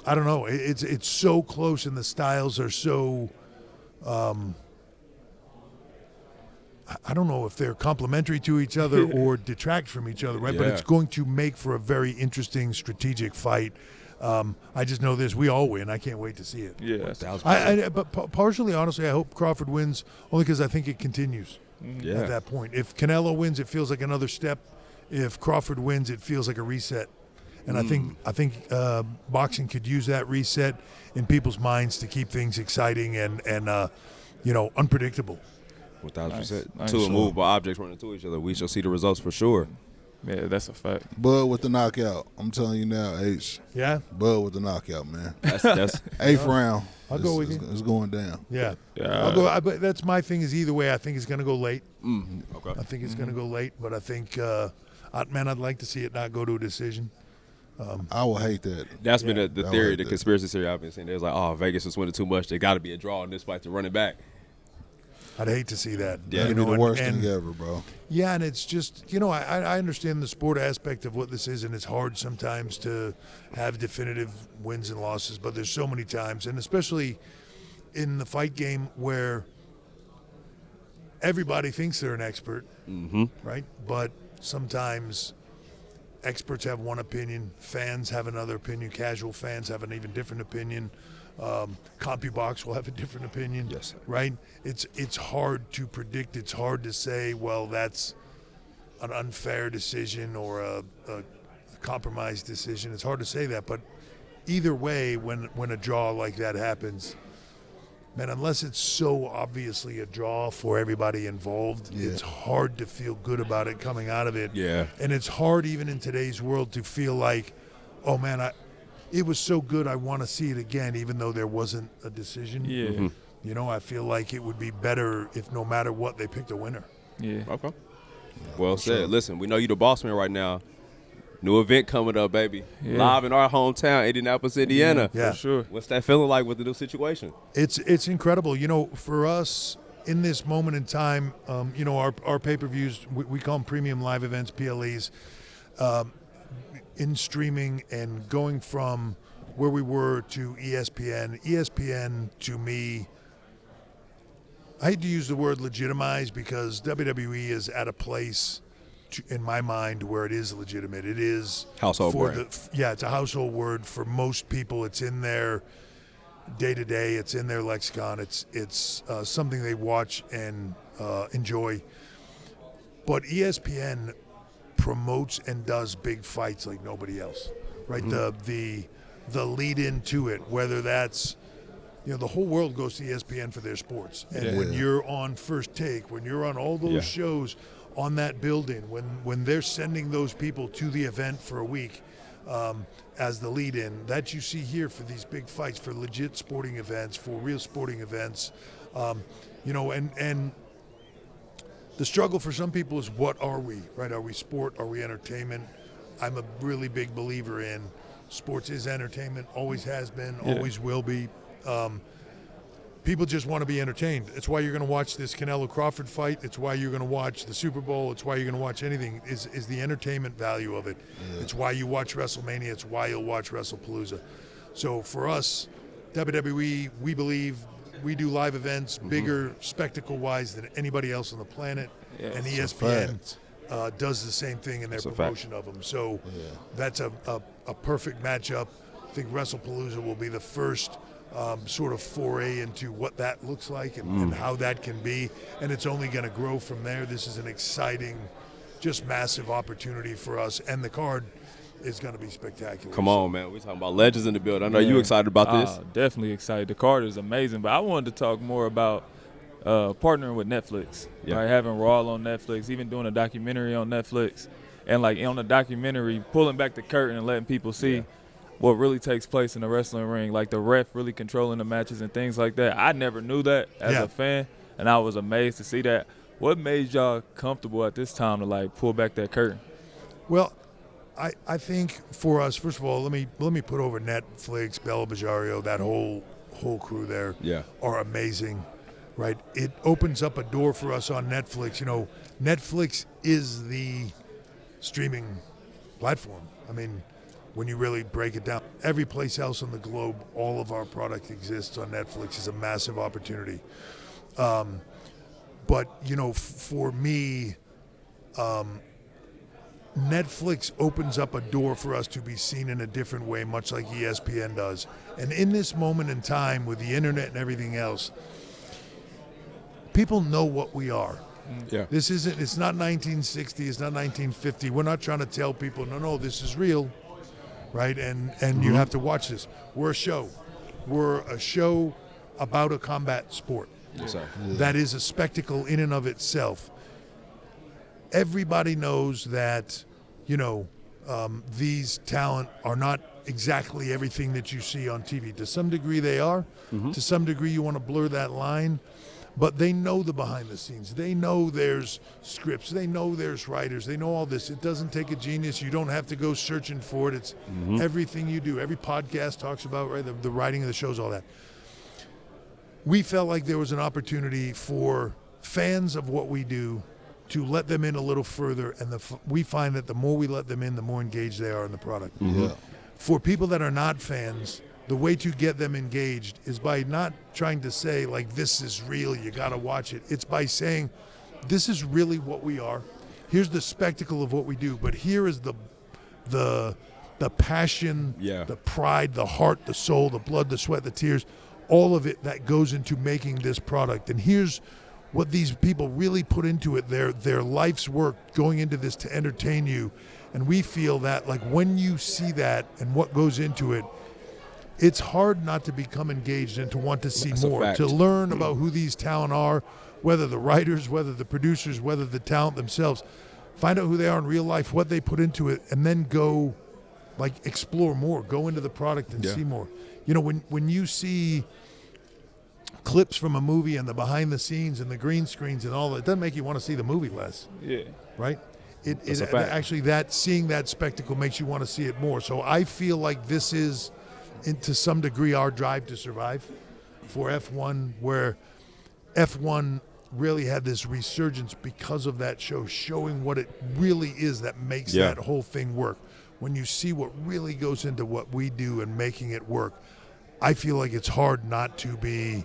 I don't know. It's so close, and the styles are so. I don't know if they're complementary to each other or detract from each other, right? Yeah. But it's going to make for a very interesting strategic fight. I just know this: we all win. I can't wait to see it. Yeah, but partially, honestly, I hope Crawford wins only because I think it continues at that point. If Canelo wins, it feels like another step. If Crawford wins, it feels like a reset. And I think boxing could use that reset in people's minds to keep things exciting and unpredictable. 1,000%. Two immovable objects running into each other. We shall see the results for sure. Yeah, that's a fact. Bud with the knockout. I'm telling you now, H. Yeah? Bud with the knockout, man. That's 8th round. I'll go with you. It's going down. Yeah. I'll go. But that's my thing is either way, I think it's going to go late. Okay. I think it's going to go late, but I think, I'd like to see it not go to a decision. I will hate that. That's been the theory, the conspiracy theory I've been seeing. There's like, Vegas is winning too much. They got to be a draw in this fight to run it back. I'd hate to see that. Yeah, that'd be the worst thing ever, bro. Yeah, and it's just, I understand the sport aspect of what this is, and it's hard sometimes to have definitive wins and losses, but there's so many times, and especially in the fight game where everybody thinks they're an expert, right? But sometimes experts have one opinion, fans have another opinion, casual fans have an even different opinion. CompuBox will have a different opinion. Yes, right? It's hard to predict. It's hard to say, well, that's an unfair decision or a compromised decision. It's hard to say that, but either way, when a draw like that happens, man, unless it's so obviously a draw for everybody involved, it's hard to feel good about it coming out of it. Yeah. And it's hard even in today's world to feel like, oh man, it was so good I want to see it again, even though there wasn't a decision. Yeah. I feel like it would be better if no matter what they picked a winner. Yeah. Okay. Well said. Sure. Listen, we know you're the boss man right now. New event coming up, baby. Yeah. Live in our hometown, Indianapolis, Indiana. Yeah. For sure. What's that feeling like with the new situation? It's incredible. For us in this moment in time, our pay-per-views, we call them premium live events, PLEs, in streaming and going from where we were to ESPN. ESPN, to me, I hate to use the word legitimize because WWE is at a place in my mind where it is legitimate. It is household word. It's a household word for most people. It's in their day-to-day. It's in their lexicon. It's something they watch and enjoy. But ESPN promotes and does big fights like nobody else, right? The lead into it, whether that's the whole world goes to ESPN for their sports, and when you're on First Take, when you're on all those shows on that building, when they're sending those people to the event for a week as the lead in, that you see here for these big fights, for legit sporting events, for real sporting events, and the struggle for some people is, what are we, right? Are we sport? Are we entertainment? I'm a really big believer in sports is entertainment, always has been, always will be. People just want to be entertained. It's why you're going to watch this Canelo Crawford fight. It's why you're going to watch the Super Bowl. It's why you're going to watch anything, is the entertainment value of it. Yeah. It's why you watch WrestleMania. It's why you'll watch WrestlePalooza. So for us, WWE, we believe we do live events, bigger spectacle-wise than anybody else on the planet, and ESPN does the same thing in their promotion of them. So that's a perfect matchup. I think WrestlePalooza will be the first sort of foray into what that looks like and how that can be. And it's only going to grow from there. This is an exciting, just massive opportunity for us. And the card is going to be spectacular. Come on, man. We're talking about legends in the building. I know you excited about this. Definitely excited. The card is amazing. But I wanted to talk more about partnering with Netflix. Right? Having Raw on Netflix, even doing a documentary on Netflix. And, like, on the documentary, pulling back the curtain and letting people see what really takes place in the wrestling ring, like the ref really controlling the matches and things like that. I never knew that as a fan, and I was amazed to see that. What made y'all comfortable at this time to, like, pull back that curtain? Well, I think for us, first of all, let me put over Netflix, Bella Bajario, that whole crew there are amazing, right? It opens up a door for us on Netflix. You know, Netflix is the streaming platform. I mean, when you really break it down, every place else on the globe, all of our product exists on Netflix. Is a massive opportunity. But, you know, for me, Netflix opens up a door for us to be seen in a different way, much like ESPN does. And in this moment in time with the internet and everything else, people know what we are. Yeah. It's not 1960, it's not 1950. We're not trying to tell people, no, this is real, right? And you have to watch this. We're a show. We're a show about a combat sport. Yes, sir. That is a spectacle in and of itself. Everybody knows that, you know, these talent are not exactly everything that you see on TV. To some degree they are. To some degree you want to blur that line. But they know the behind the scenes. They know there's scripts. They know there's writers. They know all this. It doesn't take a genius. You don't have to go searching for it. It's everything you do. Every podcast talks about, right, the writing of the shows, all that. We felt like there was an opportunity for fans of what we do to let them in a little further, and we find that the more we let them in, the more engaged they are in the product. For people that are not fans, the way to get them engaged is by not trying to say, like, this is real, you got to watch it. It's by saying, this is really what we are. Here's the spectacle of what we do, but here is the passion, the pride, the heart, the soul, the blood, the sweat, the tears, all of it that goes into making this product. And here's what these people really put into it, their life's work going into this to entertain you. And we feel that, like, when you see that and what goes into it, it's hard not to become engaged and to want to see more, to learn about who these talent are, whether the writers, whether the producers, whether the talent themselves. Find out who they are in real life, what they put into it, and then go, like, explore more, go into the product and see more. You know, when you see clips from a movie and the behind the scenes and the green screens and all that, it doesn't make you want to see the movie less. Yeah. Right? It actually, seeing that spectacle makes you want to see it more. So I feel like this is, to some degree, our drive to survive for F1, where F1 really had this resurgence because of that show, showing what it really is that makes that whole thing work. When you see what really goes into what we do and making it work, I feel like it's hard not to be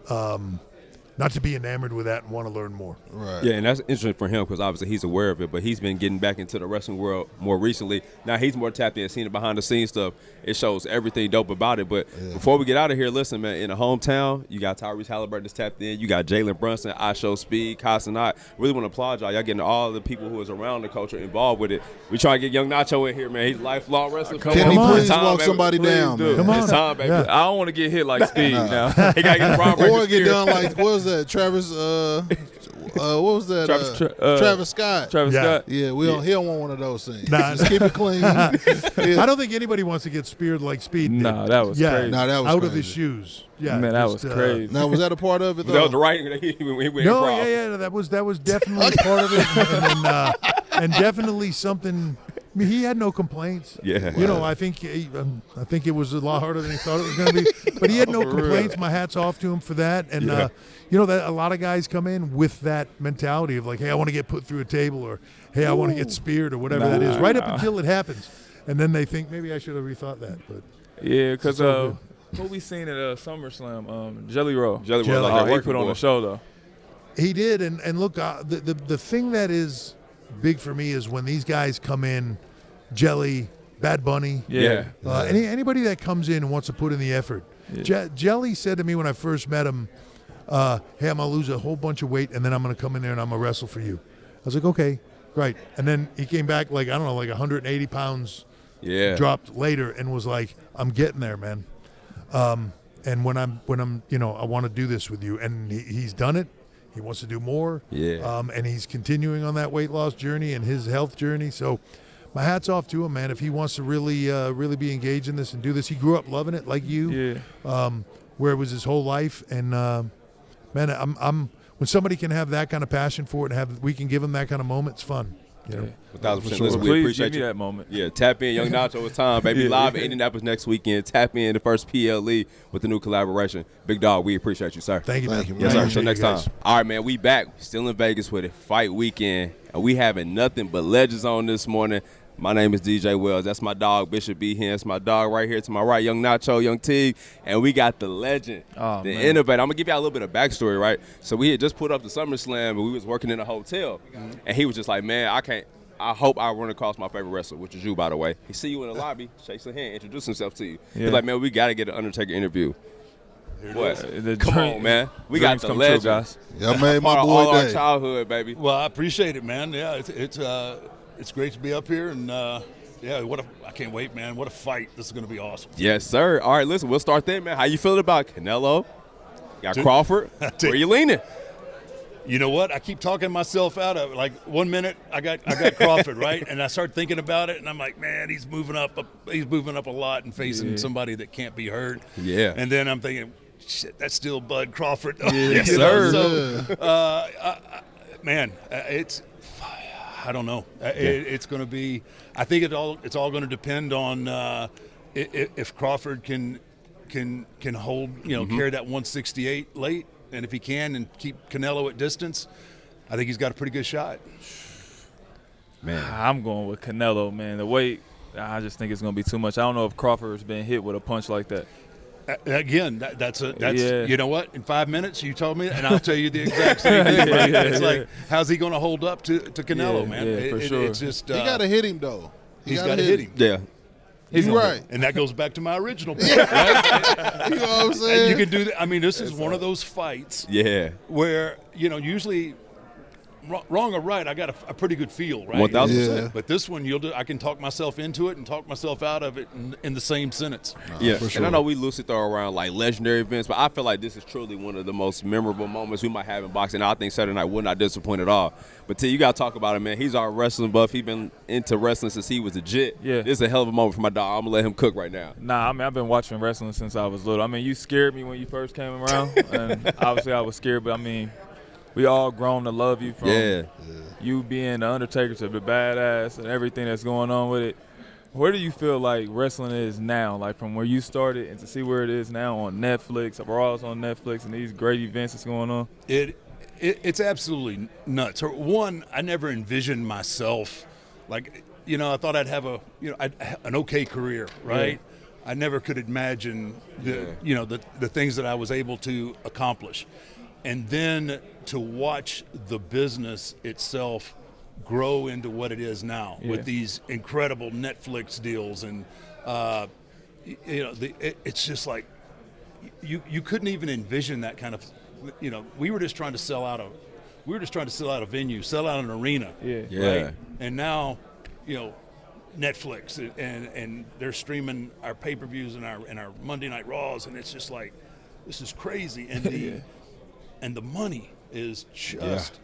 enamored with that and want to learn more. Right. Yeah, and that's interesting for him because obviously he's aware of it, but he's been getting back into the wrestling world more recently. Now he's more tapped in, seeing the behind-the-scenes stuff. It shows everything dope about it. But before we get out of here, listen, man, in the hometown, you got Tyrese Halliburton that's tapped in. You got Jalen Brunson, I Show Speed, Casanat. Really want to applaud y'all. Y'all getting all the people who is around the culture involved with it. We try to get Young Nacho in here, man. He's a lifelong wrestler. Can he please walk somebody down, man? Come on. It's time, baby. I don't want to get hit like Steve now. He got to get the proper Or get done like, what was that, Travis? What was that? Travis Scott. Travis Scott. Yeah, he don't want one of those things. Nah. Just keep it clean. I don't think anybody wants to get speared like Speed did. No, that was crazy. No, that was out crazy. of his shoes. Yeah, Man, that was crazy. Now, was that a part of it, though? That was the writing that he went No, improv. yeah, that was definitely part of it, and definitely something. I mean, he had no complaints. Yeah. You know, I think it was a lot harder than he thought it was going to be. But he had no complaints. My hat's off to him for that. And you know, that a lot of guys come in with that mentality of like, hey, I want to get put through a table, or hey, I want to get speared, or whatever that is. Right up until it happens, and then they think maybe I should have rethought that. But yeah, because what we seen at SummerSlam, Jelly Roll. Jelly Roll, like he put on the show though. He did, and look, the thing that is big for me is when these guys come in, Jelly, Bad Bunny, Yeah. anybody that comes in and wants to put in the effort. Jelly said to me when I first met him, hey, I'm going to lose a whole bunch of weight, and then I'm going to come in there and I'm going to wrestle for you. I was like, okay, great. And then he came back like 180 pounds dropped later and was like, I'm getting there, man. And when I'm I want to do this with you. And he's done it. He wants to do more. Yeah. And he's continuing on that weight loss journey and his health journey. So my hat's off to him, man. If he wants to really be engaged in this and do this, he grew up loving it like you. Yeah. Where it was his whole life. And man, I'm when somebody can have that kind of passion for it and we can give them that kind of moment, it's fun. You know? 1,000%. Sure. Listen, we Please appreciate give me you. that moment. Yeah, tap in, Young Nacho with time, baby. Live in Indianapolis next weekend. Tap in the first PLE with the new collaboration. Big dog, we appreciate you, sir. Thank you, man. Yes, sir. Until next time. All right, man, we back. Still in Vegas with it. Fight weekend. And we having nothing but legends on this morning. My name is DJ Wells. That's my dog, Bishop B Hen. That's my dog right here to my right, Young Nacho, Young Teague. And we got the legend, the innovator. I'm going to give you a little bit of backstory, right? So we had just put up the SummerSlam, and we was working in a hotel. And he was just like, man, I hope I run across my favorite wrestler, which is you, by the way. He see you in the lobby, shakes a hand, introduce himself to you. Yeah. He's like, man, we got to get an Undertaker interview. What? Come on, man. We got the legend. True, guys. Yeah, made my boy all day. Our childhood, baby. Well, I appreciate it, man. Yeah, it's great to be up here, and I can't wait, man. What a fight. This is going to be awesome. Yes, sir. All right, listen, we'll start there, man. How you feeling about Canelo? You got Crawford. Where you leaning? You know what? I keep talking myself out of it. Like 1 minute, I got Crawford, right? And I start thinking about it, and I'm like, man, he's moving up a lot and facing somebody that can't be hurt. Yeah. And then I'm thinking, shit, that's still Bud Crawford. Yes, sir. So, man, I don't know. It's going to be. I think it's all going to depend on if Crawford can hold, carry that 168 late. And if he can and keep Canelo at distance, I think he's got a pretty good shot. Man, I'm going with Canelo, man. The weight, I just think it's going to be too much. I don't know if Crawford's been hit with a punch like that. Again, that's you know what? In 5 minutes, you told me, and I'll tell you the exact same thing. Right? It's like, how's he going to hold up to Canelo, man? Yeah, for sure. It's just he got to hit him though. He's got to hit him. Yeah. He's right. And that goes back to my original point, right? You know what I'm saying? And you can do that. I mean, this is one of those fights where, usually wrong or right, I got a pretty good feel, right? 1,000%. Yeah. But this one, I can talk myself into it and talk myself out of it in the same sentence. Yeah, for sure. And I know we loosely throw around like legendary events, but I feel like this is truly one of the most memorable moments we might have in boxing. I think Saturday night would not disappoint at all. But T, you got to talk about it, man. He's our wrestling buff. He's been into wrestling since he was a jit. Yeah. This is a hell of a moment for my dog. I'm going to let him cook right now. Nah, I mean, I've been watching wrestling since I was little. I mean, you scared me when you first came around, and obviously I was scared, but I mean, we all grown to love you from you being the Undertaker to the badass and everything that's going on with it. Where do you feel like wrestling is now, like from where you started and to see where it is now on Netflix, Raw's on Netflix, and these great events that's going on? It's absolutely nuts. One, I never envisioned myself like, I thought I'd have an okay career, right? Yeah. I never could imagine the things that I was able to accomplish. And then to watch the business itself grow into what it is now with these incredible Netflix deals, and it's just like you couldn't even envision that kind of. We were just trying to sell out a venue, sell out an arena, right? And now, Netflix and they're streaming our pay-per-views and our Monday Night Raws, and it's just like, this is crazy, and and the money is just,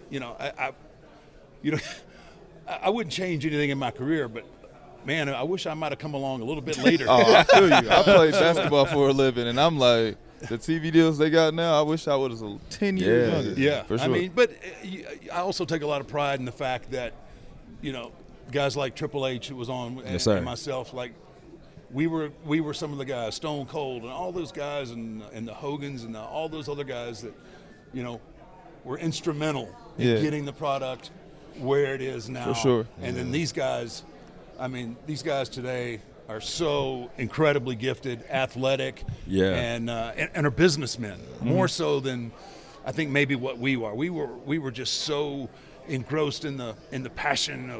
I wouldn't change anything in my career, but man, I wish I might have come along a little bit later. Oh, I feel you. I play basketball for a living, and I'm like, the TV deals they got now, I wish I was 10 years younger. Yeah, for sure. I mean, but I also take a lot of pride in the fact that, guys like Triple H who was on and myself, like, we were some of the guys, Stone Cold and all those guys, and the Hogans and all those other guys that, were instrumental in getting the product where it is now. For sure. And then these guys today are so incredibly gifted, athletic, and are businessmen, more so than I think maybe what we are. We were just so engrossed in the passion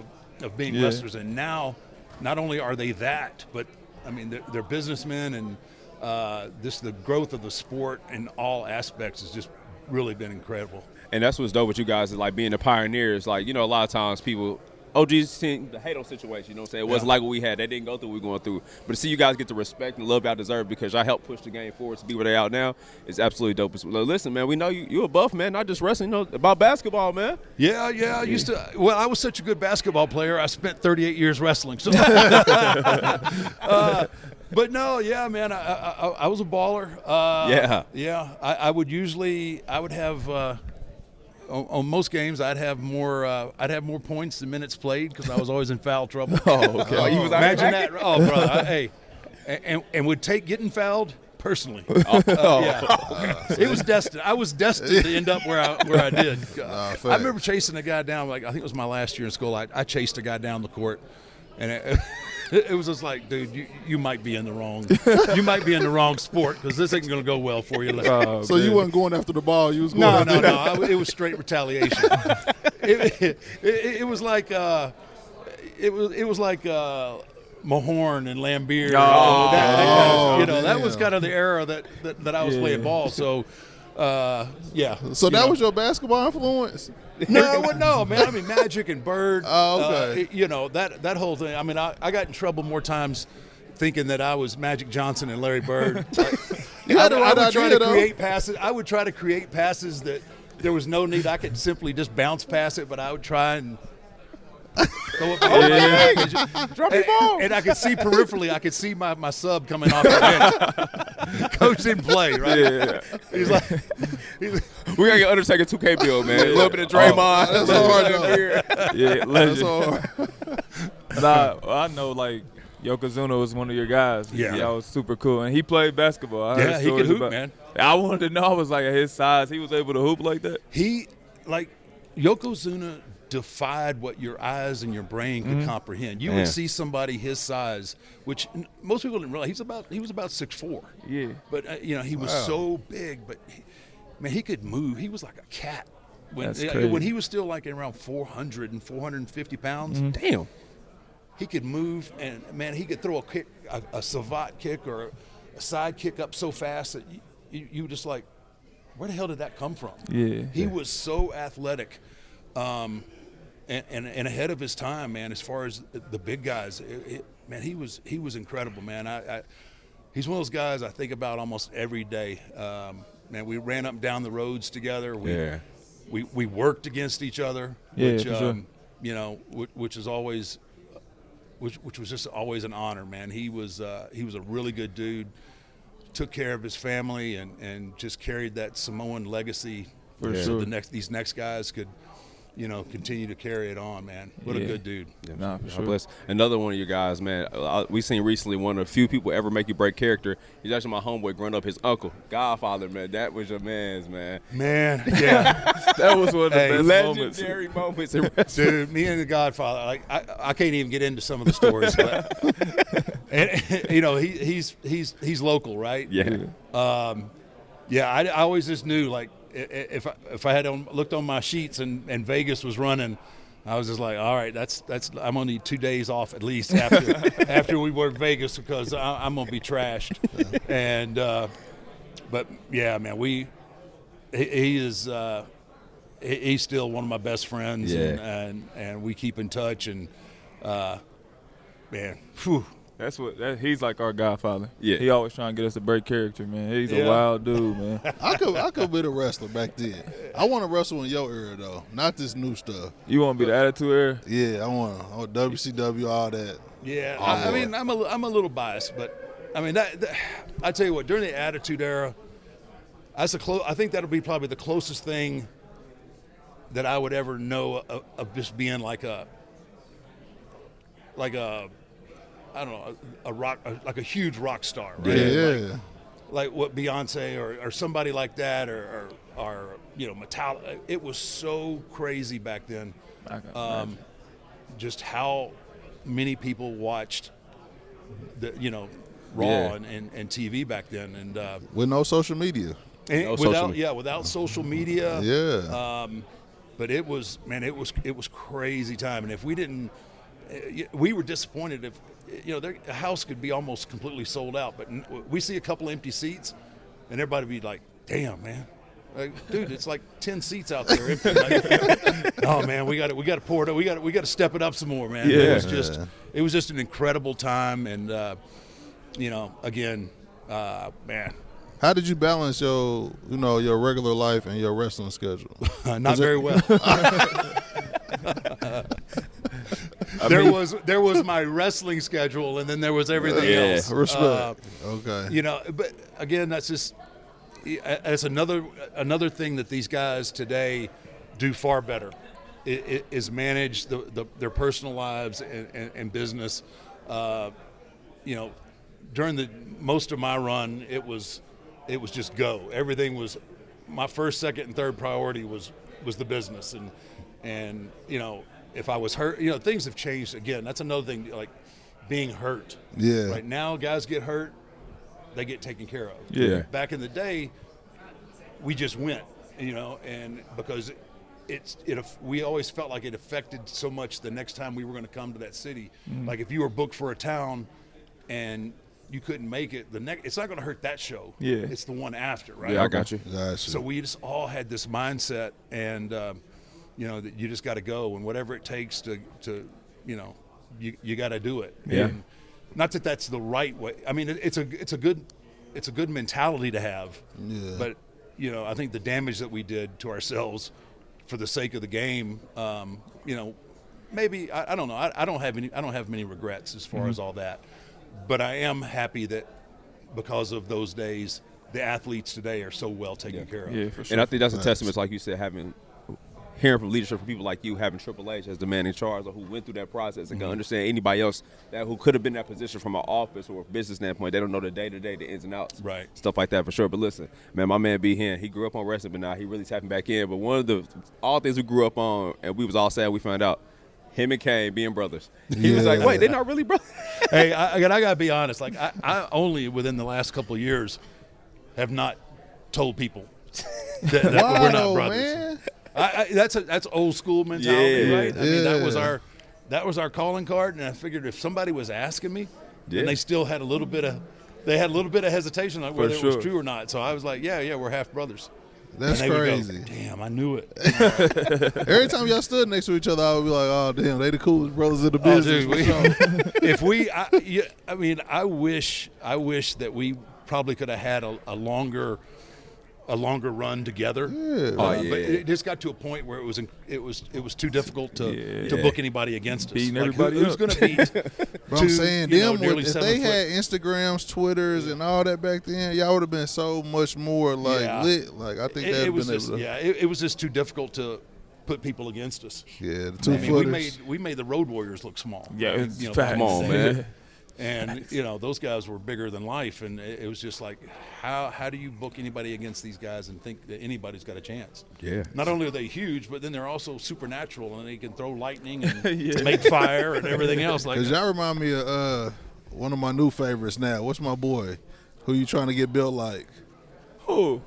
of being wrestlers, and now not only are they that, but I mean they're businessmen, and the growth of the sport in all aspects has just really been incredible. And that's what's dope with you guys is like being the pioneers. Like, you know, a lot of times people, OGs seem the hate on situation, you know what I'm saying? It wasn't like what we had. They didn't go through what we're going through. But to see you guys get the respect and love y'all deserve because y'all helped push the game forward to be where they out now is absolutely dope. Listen, man, we know you a buff, man, not just wrestling, you know, about basketball, man. Yeah. I used to. Well, I was such a good basketball player. I spent 38 years wrestling. So. But no, yeah, man, I was a baller. Yeah. I would have. On most games, I'd have more points than minutes played because I was always in foul trouble. Oh, okay. Imagine that. Oh, bro. Hey, and would take getting fouled personally. Yeah. It was destined. I was destined to end up where I did. I remember chasing a guy down. Like I think it was my last year in school. I chased a guy down the court, and it was just like, dude, you might be in the wrong sport because this ain't gonna go well for you. So you wasn't going after the ball. You was going no. It was straight retaliation. It was like Mahorn and Lambeer. That was kind of the era that I was playing ball. So, yeah. So that was your basketball influence? No, man. I mean, Magic and Bird. Oh, okay. That whole thing. I mean, I got in trouble more times thinking that I was Magic Johnson and Larry Bird. I would try to create passes. I would try to create passes that there was no need. I could simply just bounce past it, but I would try and go up Drop the ball. And I could see peripherally. I could see my sub coming off the bench. Coach didn't play, right? Yeah. He's like, we gotta get Undertaker 2K bill, man. A little bit of Draymond. That's hard, though. Yeah, legend. That's hard. I know, like, Yokozuna was one of your guys. Yeah. That was super cool. And he played basketball. I heard he could stories hoop, about, man. I wanted to know, I was like, at his size, he was able to hoop like that? Yokozuna defied what your eyes and your brain could comprehend. You would see somebody his size, which most people didn't realize. He was about 6'4". Yeah. But he was so big. But he could move. He was like a cat when he was still like around 400 and 450 pounds. Damn. He could move, and man, he could throw a kick, a savate kick or a side kick up so fast that you were just like, where the hell did that come from? Yeah. He was so athletic. And ahead of his time, man. As far as the big guys, man, he was incredible, man. He's one of those guys I think about almost every day. Man, we ran up and down the roads together. We worked against each other, which which is always, which was just always an honor, man. He was a really good dude. Took care of his family and just carried that Samoan legacy so these next guys could. Continue to carry it on, man. What a good dude. Yeah, nah, for sure. Bless. Another one of you guys, man. We seen recently one of the few people ever make you break character. He's actually my homeboy growing up, his uncle, Godfather, man. That was your man's, man. Man, yeah. That was one of the best legendary moments in wrestling. Dude, me and the Godfather, like I can't even get into some of the stories, but he's local, right? Yeah. I always just knew, like, if I had looked on my sheets and Vegas was running, I was just like, all right, that's I'm gonna need 2 days off at least after we work Vegas because I'm gonna be trashed. And but yeah, man, he is he's still one of my best friends, and we keep in touch, and man, whew. He's like our Godfather. Yeah. He always trying to get us to break character, man. He's a wild dude, man. I could be the wrestler back then. I want to wrestle in your era though, not this new stuff. You want to be the Attitude Era? Yeah, I want WCW, all that. Yeah, I mean, I'm a little biased, but I mean I tell you what, during the Attitude Era, I think that'll be probably the closest thing that I would ever know of just being like a I don't know, like a huge rock star, right? Yeah. Like what Beyonce or somebody like that, or Metallica. It was so crazy back then. Just how many people watched Raw and TV back then, and with no social media. Without social media. Yeah. But it was crazy time, and if we didn't we were disappointed if, a house could be almost completely sold out, but we see a couple empty seats, and everybody would be like, "Damn, man, like, dude, it's like 10 seats out there empty." Like, oh man, we got to pour it. We got to step it up some more, man. Yeah. It was just an incredible time, and again, man. How did you balance your regular life and your wrestling schedule? Not very well. There was my wrestling schedule, and then there was everything else. Respect. Okay. But again, that's another thing that these guys today do far better is manage their personal lives and business. During most of my run, it was just go. Everything was my first, second, and third priority was the business, and if I was hurt, things have changed again. That's another thing, like being hurt. Yeah. Right now, guys get hurt, they get taken care of. Yeah. Back in the day, we just went, and because we always felt like it affected so much the next time we were going to come to that city. Mm. Like if you were booked for a town and you couldn't make it, it's not going to hurt that show. Yeah. It's the one after, right? Yeah, I got you. So we just all had this mindset, and that you just got to go, and whatever it takes to you got to do it. Yeah. And not that that's the right way. I mean, it's a good mentality to have. Yeah. But I think the damage that we did to ourselves for the sake of the game, maybe I don't know. I don't have many regrets as far as all that. But I am happy that because of those days, the athletes today are so well taken care of. Yeah, for sure. And I think that's a testament, like you said, hearing from leadership from people like you, having Triple H as the man in charge or who went through that process and can understand anybody else who could have been in that position from an office or a business standpoint. They don't know the day-to-day, the ins and outs. Right. Stuff like that for sure. But listen, man, my man B Hen, he grew up on wrestling, but now he really tapping back in. But one of all things we grew up on, and we was all sad we found out, him and Kane being brothers. He was like, wait, they're not really brothers. Hey, I got to be honest. Like, I only within the last couple of years have not told people that we're not brothers. Man. That's old school mentality, Yeah. right? I mean, that was our calling card, and I figured if somebody was asking me, and they still had a little bit of hesitation, like whether it was true or not. So I was like, yeah, we're half brothers. That's and they crazy. Would go, damn, I knew it. Every time y'all stood next to each other, I would be like, "Oh, damn, they the coolest brothers in the business." I wish that we probably could have had a longer run together. Yeah. But it just got to a point where it was too difficult to book anybody against us. Beating like, everybody who's up. going to beat? But I'm saying, nearly if 7 they foot. had Instagrams, Twitters, and all that back then, y'all would have been so much more lit. Like I think it was been just, it was just too difficult to put people against us. Yeah, the 2-footers. We made the Road Warriors look small. Yeah, it's back Come on, in the day. man. And those guys were bigger than life, and it was just like, how do you book anybody against these guys and think that anybody's got a chance? Yeah. Not only are they huge, but then they're also supernatural, and they can throw lightning and make fire and everything else. Like, Because y'all remind me of one of my new favorites now. What's my boy? Who you trying to get built like? Who?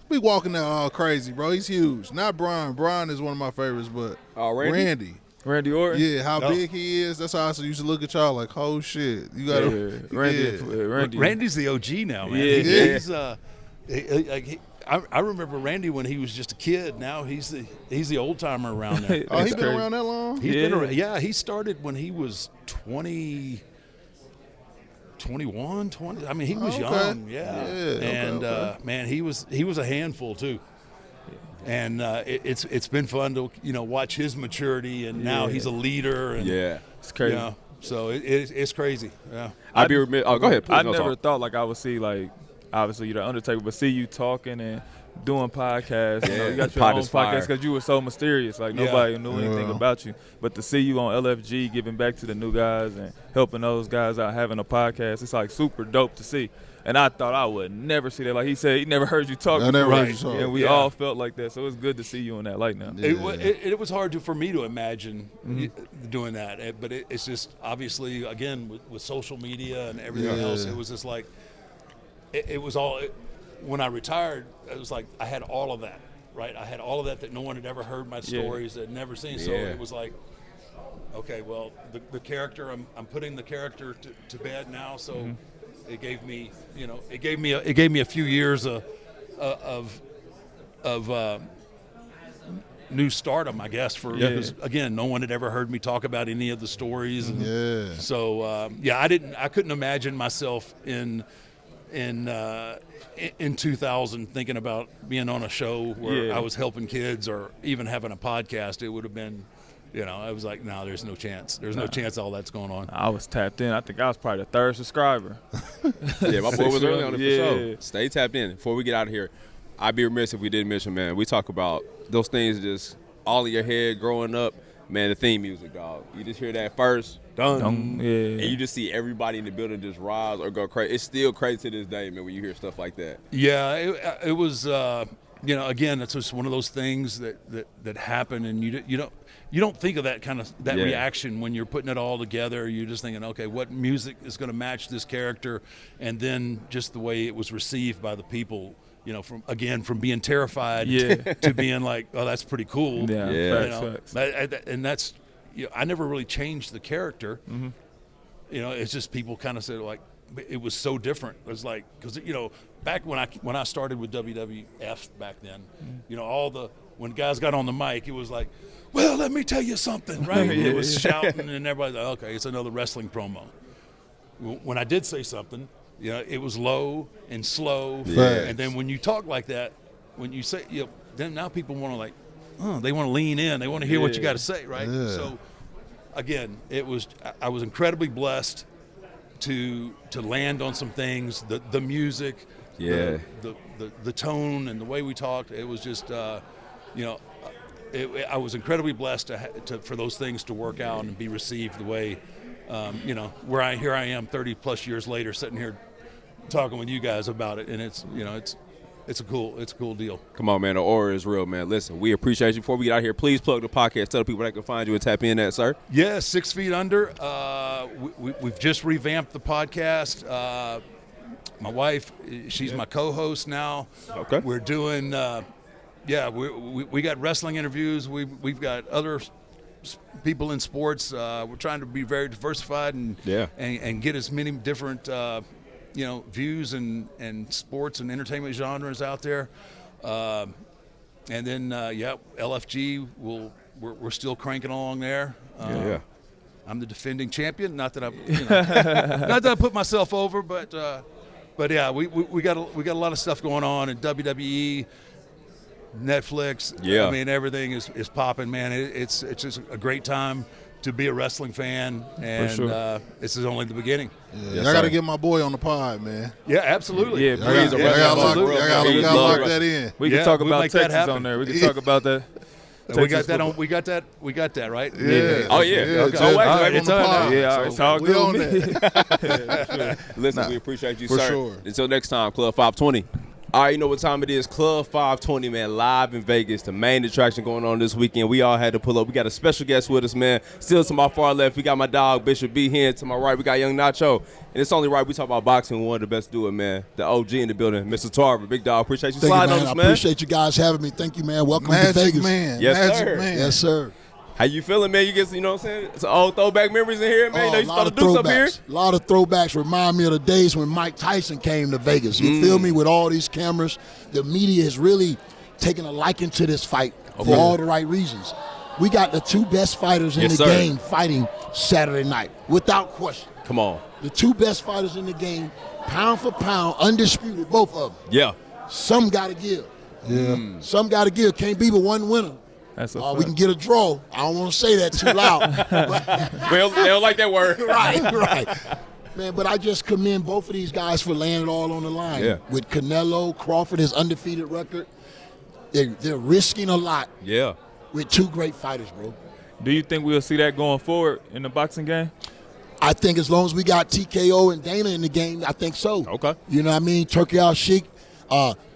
We walking out all crazy, bro. He's huge. Not Brian. Brian is one of my favorites, but Randy? Randy Orton? Yeah, how big he is. That's how I used to look at y'all like, oh shit. You got to. Randy. Randy's the OG now, man. Yeah. I remember Randy when he was just a kid. Now he's the old timer around there. Oh, he been around that long? He's been around. Yeah, he started when he was 21, 20. I mean, he was young. Yeah. And man, he was a handful too. And it's been fun to watch his maturity, and now he's a leader. And, it's crazy. So it's crazy. Yeah. I'd be remiss. Oh, go ahead. Please, I never thought like I would see like obviously you're the Undertaker, but see you talking and doing podcasts. You got your own podcast because you were so mysterious. Like nobody knew anything about you. But to see you on LFG giving back to the new guys and helping those guys out, having a podcast, it's like super dope to see. And I thought I would never see that. Like he said, he never heard you talk. I never heard you talk. And we all felt like that. So it's good to see you in that light now. Yeah. It was hard for me to imagine doing that. But it's just obviously, again, with social media and everything else, it was just like, it was all, when I retired, it was like I had all of that, right? I had all of that no one had ever heard my stories, that had never seen. So it was like, okay, well, the character, I'm putting the character to bed now, so it gave me, it gave me a few years of new stardom, I guess, because again, no one had ever heard me talk about any of the stories, and so I couldn't imagine myself in 2000 thinking about being on a show where I was helping kids or even having a podcast. It would have been, I was like, no, there's no chance. There's no chance all that's going on. I was tapped in. I think I was probably the 3rd subscriber. Yeah, my boy was early on it for sure. Stay tapped in. Before we get out of here, I'd be remiss if we didn't mention, man, we talk about those things just all in your head growing up. Man, the theme music, dog. You just hear that first, and you just see everybody in the building just rise or go crazy. It's still crazy to this day, man, when you hear stuff like that. Yeah, it was, again, it's just one of those things that happen, and you don't think of that reaction when you're putting it all together. You're just thinking, okay, what music is going to match this character, and then just the way it was received by the people. From being terrified to being like, oh, that's pretty cool. Facts. And that's, I never really changed the character. It's just people kind of said like, it was so different. It was like, because back when I started with WWF back then, when guys got on the mic, it was like, well, let me tell you something, right? It was shouting, and everybody's like, okay, it's another wrestling promo. When I did say something, it was low and slow, and then when you talk like that, when you say, then now people want to like, they want to lean in, they want to hear what you got to say, right? Yeah. So, again, I was incredibly blessed to land on some things, the music, the tone, and the way we talked. It was just, I was incredibly blessed for those things to work out and be received the way. Here I am 30 plus years later sitting here talking with you guys about it, and it's a cool deal. Come on, man, the aura is real, man. Listen, we appreciate you. Before we get out here, please plug the podcast. Tell the people they can find you and tap in at, sir. Yeah, 6 Feet Under. We've just revamped the podcast. My wife, she's my co-host now. Okay. We're doing we got wrestling interviews. We've got other people in sports. We're trying to be very diversified and get as many different views and sports and entertainment genres out there. And then LFG we're still cranking along there. I'm the defending champion. Not that I put myself over, but yeah, we got a lot of stuff going on in WWE. Netflix, I mean, everything is popping, man. It's just a great time to be a wrestling fan, and this is only the beginning. I got to get my boy on the pod, man. Yeah, absolutely. Yeah, please. I got to lock that in. We can talk about Texas on there. We can talk about that. We got that. We got that right. Yeah. Oh yeah. Okay. It's on there. Yeah, it's all good. On that. Listen, we appreciate you, for sir. Sure. Until next time, Club 520. All right, you know what time it is. Club 520, man, live in Vegas. The main attraction going on this weekend. We all had to pull up. We got a special guest with us, man. Still to my far left, we got my dog, Bishop B Hen. To my right, we got Young Nacho. And it's only right we talk about boxing. One of the best do it, man. The OG in the building, Mr. Tarver. Big dog, appreciate you sliding on us, man. I appreciate you guys having me. Thank you, man. Welcome to Vegas. Man. Yes, sir. Man. Yes, sir. How you feeling, man? You get, you know what I'm saying? It's old throwback memories in here, man. You know you supposed to do something here. A lot of throwbacks remind me of the days when Mike Tyson came to Vegas. You feel me? With all these cameras, the media has really taken a liking to this fight for all the right reasons. We got the two best fighters in the game fighting Saturday night, without question. Come on. The two best fighters in the game, pound for pound, undisputed, both of them. Yeah. Some got to give. Yeah. Some got to give. Can't be but one winner. That's we can get a draw. I don't want to say that too loud. Well, they don't like that word. Right. Man, but I just commend both of these guys for laying it all on the line. Yeah. With Canelo, Crawford, his undefeated record, they're risking a lot. Yeah. With two great fighters, bro. Do you think we'll see that going forward in the boxing game? I think as long as we got TKO and Dana in the game, I think so. Okay. You know what I mean? Turkey Al Sheik.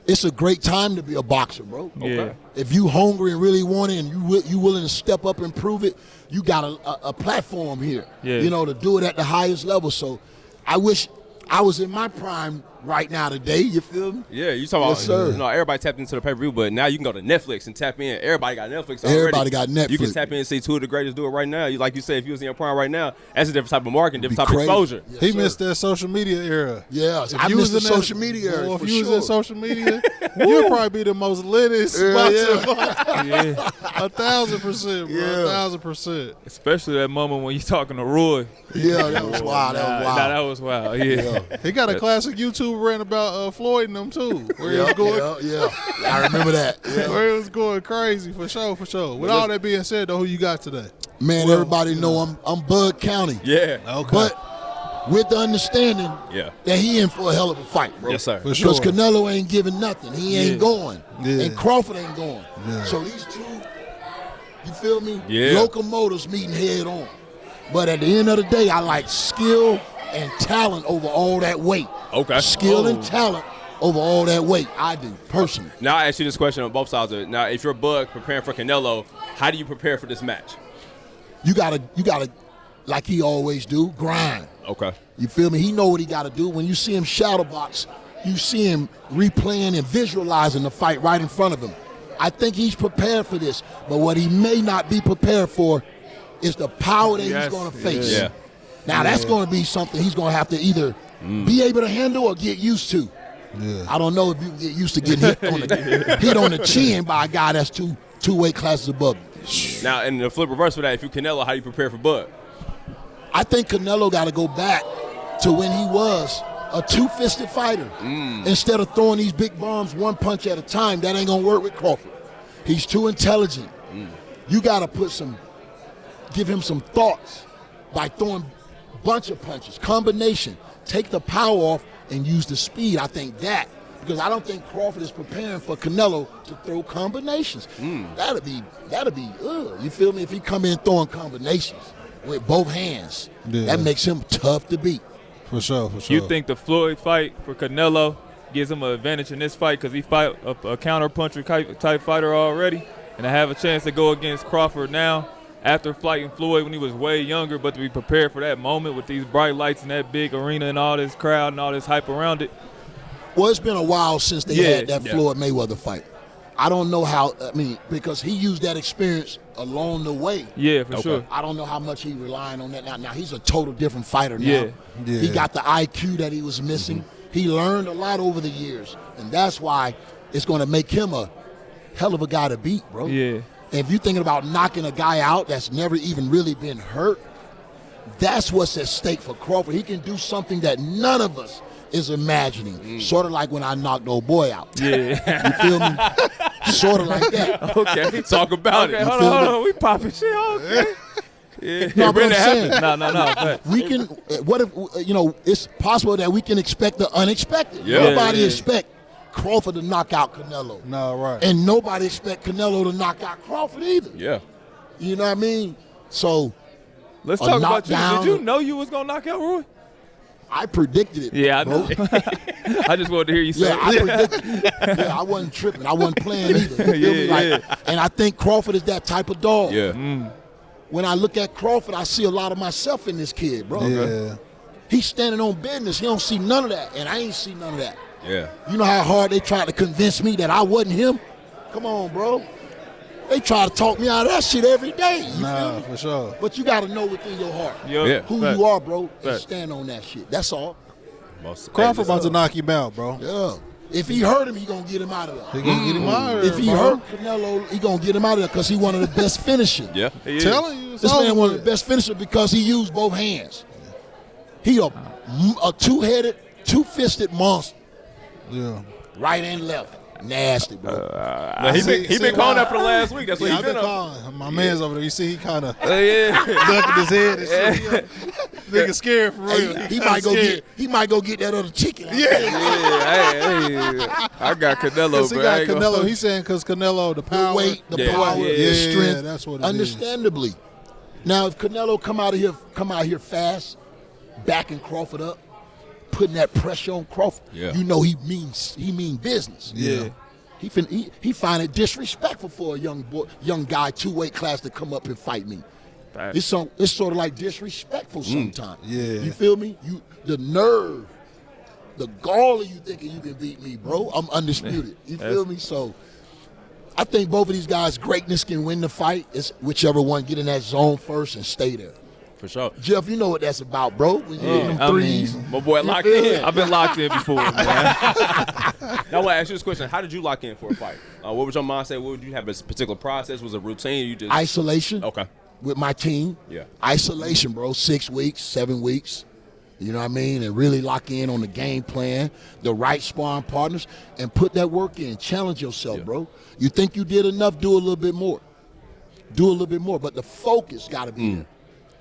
It's a great time to be a boxer, bro. Yeah. If you hungry and really want it and you willing to step up and prove it, you got a platform here, to do it at the highest level. So I wish I was in my prime right now today. You feel me? Yeah, you talking Yes, about, sir. no, everybody tapped into the pay-per-view, but now you can go to Netflix and tap in. Everybody got Netflix already. Everybody got Netflix. You can tap in and see two of the greatest do it right now. Like you said, if you was in your prime right now, that's a different type of marketing, different type of crazy. exposure. Yes, He sir. missed that social media era. Yeah, If I you missed was the in that- social media era. Well, if for you was sure. in social media, you'd probably be the most littest Yeah, boxer. 1,000%, bro. Yeah. 1,000%. Especially that moment when you talking to Roy. Yeah, that was wild. That was wild. Nah, that was wild. Yeah. He got a classic YouTube rant about Floyd and them too, where he was Yeah, going, yeah. I remember that. Yeah. where he was going crazy for sure. With all that being said, though, who you got today? Man, everybody know I'm Bud County. Yeah. Okay, But with the understanding Yeah. that he in for a hell of a fight, bro. Yes, sir. for sure. Because Canelo ain't giving nothing. He ain't going. Yeah. And Crawford ain't going. Yeah. So these two, you feel me? Yeah. Locomotives meeting head on. But at the end of the day, I like skill and talent over all that weight. Okay. Skill and talent over all that weight. I do, personally. Now I ask you this question on both sides of it. Now, if you're Bud preparing for Canelo, how do you prepare for this match? You gotta, like he always do, grind. Okay. You feel me? He know what he got to do. When you see him shadow box, you see him replaying and visualizing the fight right in front of him. I think he's prepared for this, but what he may not be prepared for is the power that he's going to face. Yeah. Now, that's going to be something he's going to have to either be able to handle or get used to. Yeah. I don't know if you can get used to getting hit on the chin by a guy that's two weight classes above you. Now, in the flip reverse for that, if you Canelo, how do you prepare for Bud? I think Canelo got to go back to when he was a two-fisted fighter. Instead of throwing these big bombs one punch at a time, that ain't going to work with Crawford. He's too intelligent. You got to give him some thoughts by throwing a bunch of punches, combination. Take the power off and use the speed. I think that, because I don't think Crawford is preparing for Canelo to throw combinations. That'd be, you feel me? If he come in throwing combinations with both hands, that makes him tough to beat. For sure. You think the Floyd fight for Canelo gives him an advantage in this fight because he fight a counter-puncher type fighter already, and to have a chance to go against Crawford now after fighting Floyd when he was way younger, but to be prepared for that moment with these bright lights in that big arena and all this crowd and all this hype around it? Well, it's been a while since they had that Floyd Mayweather fight. I don't know how, because he used that experience along the way. Yeah, for sure. I don't know how much he relying on that now. Now, he's a total different fighter now. Yeah. He got the IQ that he was missing. He learned a lot over the years, and that's why it's going to make him a hell of a guy to beat, bro. Yeah. And if you're thinking about knocking a guy out that's never even really been hurt, that's what's at stake for Crawford. He can do something that none of us is imagining. Sort of like when I knocked old boy out. Yeah. You feel me? Sort of like that. Okay, talk about it. Hold on. We popping shit. Okay. Yeah. No, but I'm saying, No. we can. What if it's possible that we can expect the unexpected? Yeah. Nobody expect Crawford to knock out Canelo. No, right. And nobody expect Canelo to knock out Crawford either. Yeah. You know what I mean? So Let's talk about you. knockdown- Did you know you was gonna knock out Roy? I predicted it. Yeah, I bro. know. I just wanted to hear you say Yeah, I it. predicted it. Yeah, I wasn't tripping. I wasn't playing either. You feel me? And I think Crawford is that type of dog. Yeah. When I look at Crawford, I see a lot of myself in this kid, bro. Yeah. He's standing on business. He don't see none of that, and I ain't see none of that. Yeah. You know how hard they tried to convince me that I wasn't him? Come on, bro. They try to talk me out of that shit every day. You feel me? For sure. But you got to know within your heart Yeah. who you are, bro, and stand on that shit. That's all. Crawford about to knock him out, bro. Yeah. If he hurt him, he going to get him out of there. He gonna get him out of there, If he bro. hurt Canelo, he going to get him out of there because he one of the best finishers. Yeah. Telling you, it's This man over one of with. the best finishers because he used both hands. He a two-headed, two-fisted monster. Yeah. Right and left. Nasty, bro. Now, he been calling that for the last week. That's what Yeah, he I've been been on. calling. My man's over there. You see, he kind of Yeah. ducking his head and shit. Nigga scared for real. Hey, he might go get that other chicken. Hey, I got Canelo, Cause he bro. got I ain't gonna- Canelo. He's saying because Canelo, the The power. weight, the Yeah. power, Yeah, the strength. that's what it is. Understandably. Now, if Canelo come out here fast, backing Crawford up, putting that pressure on Crawford, Yeah. you know he mean business. Yeah. He find it disrespectful for a young guy, two-weight class to come up and fight me. It's sort of like disrespectful sometimes. Yeah. You feel me? The nerve the gall of you thinking you can beat me, bro. I'm undisputed. You feel me? So I think both of these guys' greatness can win the fight. It's whichever one get in that zone first and stay there. For sure. Jeff, you know what that's about, bro. When you hit them threes. My boy locked in. I've been locked in before, man. Now, I want to ask you this question. How did you lock in for a fight? What was your mindset? What would you have a particular process? Was it a routine? You just Isolation. Okay. With my team. Yeah. Isolation, bro. 6 weeks, 7 weeks. You know what I mean? And really lock in on the game plan, the right sparring partners, and put that work in. Challenge yourself, bro. You think you did enough, do a little bit more. Do a little bit more. But the focus got to be there.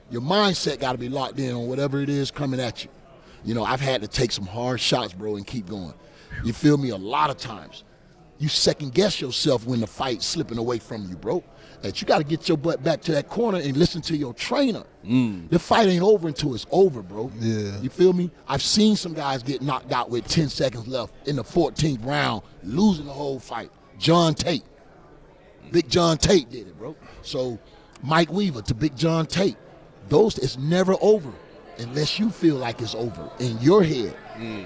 Your mindset got to be locked in on whatever it is coming at you. You know, I've had to take some hard shots, bro, and keep going. You feel me? A lot of times, you second-guess yourself when the fight's slipping away from you, bro. That you got to get your butt back to that corner and listen to your trainer. The fight ain't over until it's over, bro. Yeah. You feel me? I've seen some guys get knocked out with 10 seconds left in the 14th round, losing the whole fight. John Tate. Big John Tate did it, bro. So Mike Weaver to Big John Tate. It's never over unless you feel like it's over in your head.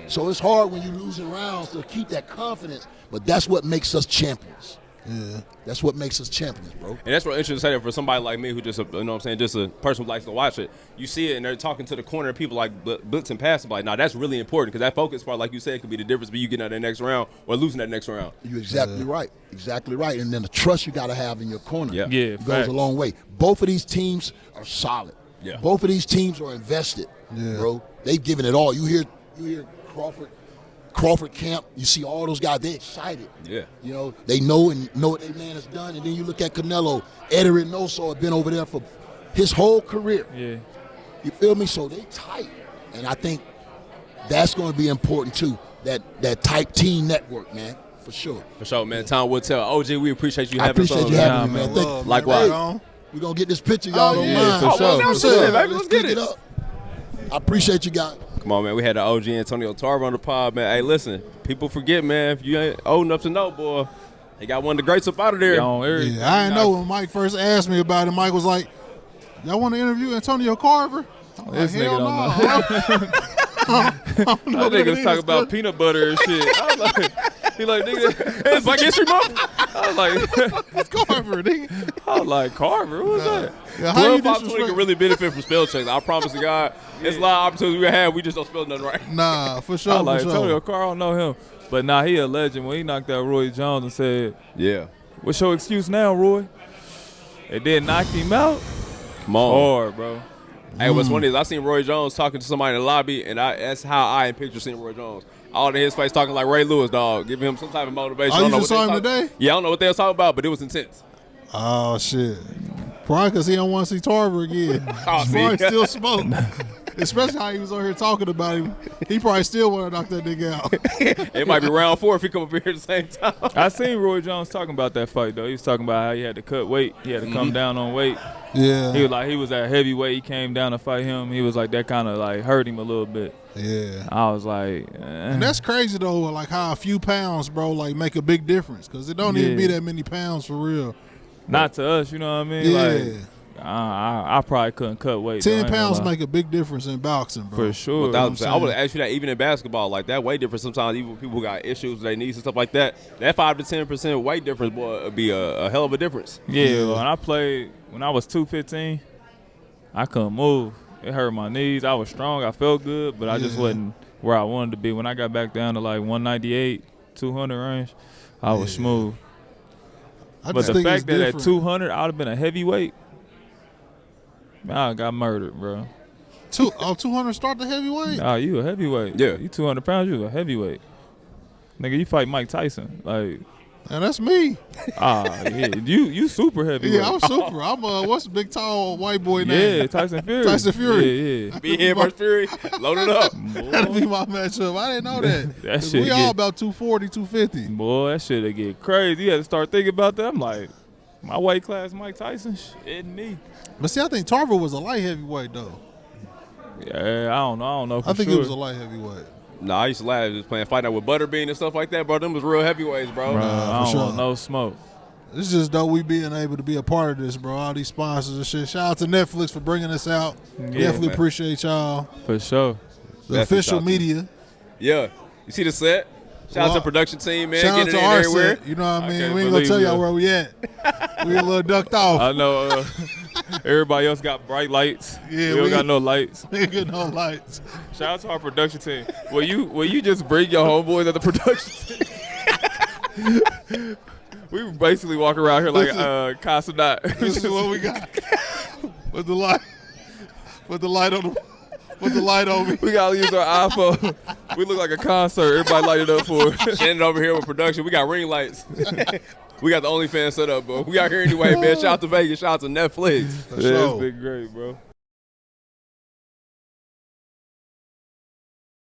So it's hard when you're losing rounds to keep that confidence, but that's what makes us champions. Yeah. That's what makes us champions, bro. And that's what interesting to say for somebody like me who just, you know what I'm saying, just a person who likes to watch it. You see it and they're talking to the corner of people like Blitz and Pass. Like, nah, that's really important because that focus part, like you said, could be the difference between you getting out of that next round or losing that next round. You're exactly right. Exactly right. And then the trust you got to have in your corner goes a long way. Both of these teams are solid. Yeah. Both of these teams are invested, bro. They've given it all. You hear Crawford camp, you see all those guys, they're excited. Yeah. You know, they know what their man has done. And then you look at Canelo, Eddie Reynoso have been over there for his whole career. Yeah. You feel me? So they tight. And I think that's going to be important too, that tight team network, man, for sure. For sure, man. Time will tell. OG, we appreciate you having us on. I appreciate you having me, man. Thank you. Likewise. We're going to get this picture, y'all don't mind. For sure. Let's get it up. I appreciate you guys. Come on, man. We had the OG Antonio Tarver on the pod, man. Hey, listen, people forget, man. If you ain't old enough to know, boy, they got one of the greats up out of there. Yeah, I didn't know when Mike first asked me about it. Mike was like, y'all want to interview Antonio Tarver? This nigga don't know. That nigga was talking about peanut butter and shit. I was like, he like, nigga, it's like history month. I was like, it's Carver, nigga. I was like, Carver, what's that? Yeah, how you 12-5-20 can really benefit from spell checks. I promise to God. It's a lot of opportunities we have. We just don't spell nothing right. Nah, for sure. I was like, for sure. Antonio Carr, I don't know him. But nah, he a legend. When he knocked out Roy Jones and said, yeah, what's your excuse now, Roy? And then knocked him out. Come on. Hard, bro. Hey, what's funny is I seen Roy Jones talking to somebody in the lobby, and that's how I picture seeing Roy Jones. All in his face talking like Ray Lewis, dog, giving him some type of motivation. Oh, you just saw him today? Yeah, I don't know what they was talking about, but it was intense. Oh, shit. Probably because he don't want to see Tarver again. Oh, He's probably still smoke. Especially how he was on here talking about him. He probably still want to knock that nigga out. It might be round 4 if he come up here at the same time. I seen Roy Jones talking about that fight, though. He was talking about how he had to cut weight. He had to come down on weight. Yeah. He was like, he was at heavyweight. He came down to fight him. He was like, that kind of like hurt him a little bit. Yeah. I was like, And that's crazy, though, like how a few pounds, bro, like make a big difference. Because it don't even be that many pounds for real. Not to us, you know what I mean? Yeah. Like, I probably couldn't cut weight. 10 pounds make a big difference in boxing, bro. For sure. I would ask you that even in basketball, like that weight difference sometimes, even people who got issues with their knees and stuff like that, that 5 to 10% weight difference, boy, would be a hell of a difference. Yeah, when I played, when I was 215, I couldn't move. It hurt my knees. I was strong. I felt good, but I just wasn't where I wanted to be. When I got back down to like 198, 200 range, I was smooth. But the fact that at 200, I would have been a heavyweight, man, I got murdered, bro. 200 start the heavyweight? Nah, you a heavyweight. Yeah. You 200 pounds, you a heavyweight. Nigga, you fight Mike Tyson. Like, and that's me. Yeah. You super heavyweight. Yeah, I'm super. I'm what's the big tall white boy name? Yeah, Tyson Fury. Tyson Fury. Yeah. B Hen versus Fury. Load it up. That'll be my matchup. I didn't know that. That shit we all about 240, 250. Boy, that shit'll get crazy. You had to start thinking about that. I'm like, my weight class, Mike Tyson, shit, me. But see, I think Tarver was a light heavyweight, though. Yeah, I don't know. I think he was a light heavyweight. Nah, I used to laugh just playing fight out with Butterbean and stuff like that, bro. Them was real heavyweights, bro. I don't want no smoke. It's just dope we being able to be a part of this, bro. All these sponsors and shit. Shout out to Netflix for bringing us out. Definitely appreciate y'all. For sure. The official media. Yeah. You see the set? Shout out to the production team, man. Shout out Getting to in our everywhere. set. You know what I mean? can't We ain't gonna tell believe y'all it. where we at. We a little ducked off. I know everybody else got bright lights. Yeah, we don't got no lights. We ain't got no lights. Shout out to our production team. Will you just bring your homeboys at the production team? We basically walk around here like Casanat. This is what we got. Put the light on the. Put the light on me. We gotta use our iPhone. We look like a concert. Everybody light it up for us. Standing over here with production. We got ring lights. We got the OnlyFans set up, bro. We out here anyway, man. Shout out to Vegas. Shout out to Netflix. Yeah, it's been great, bro.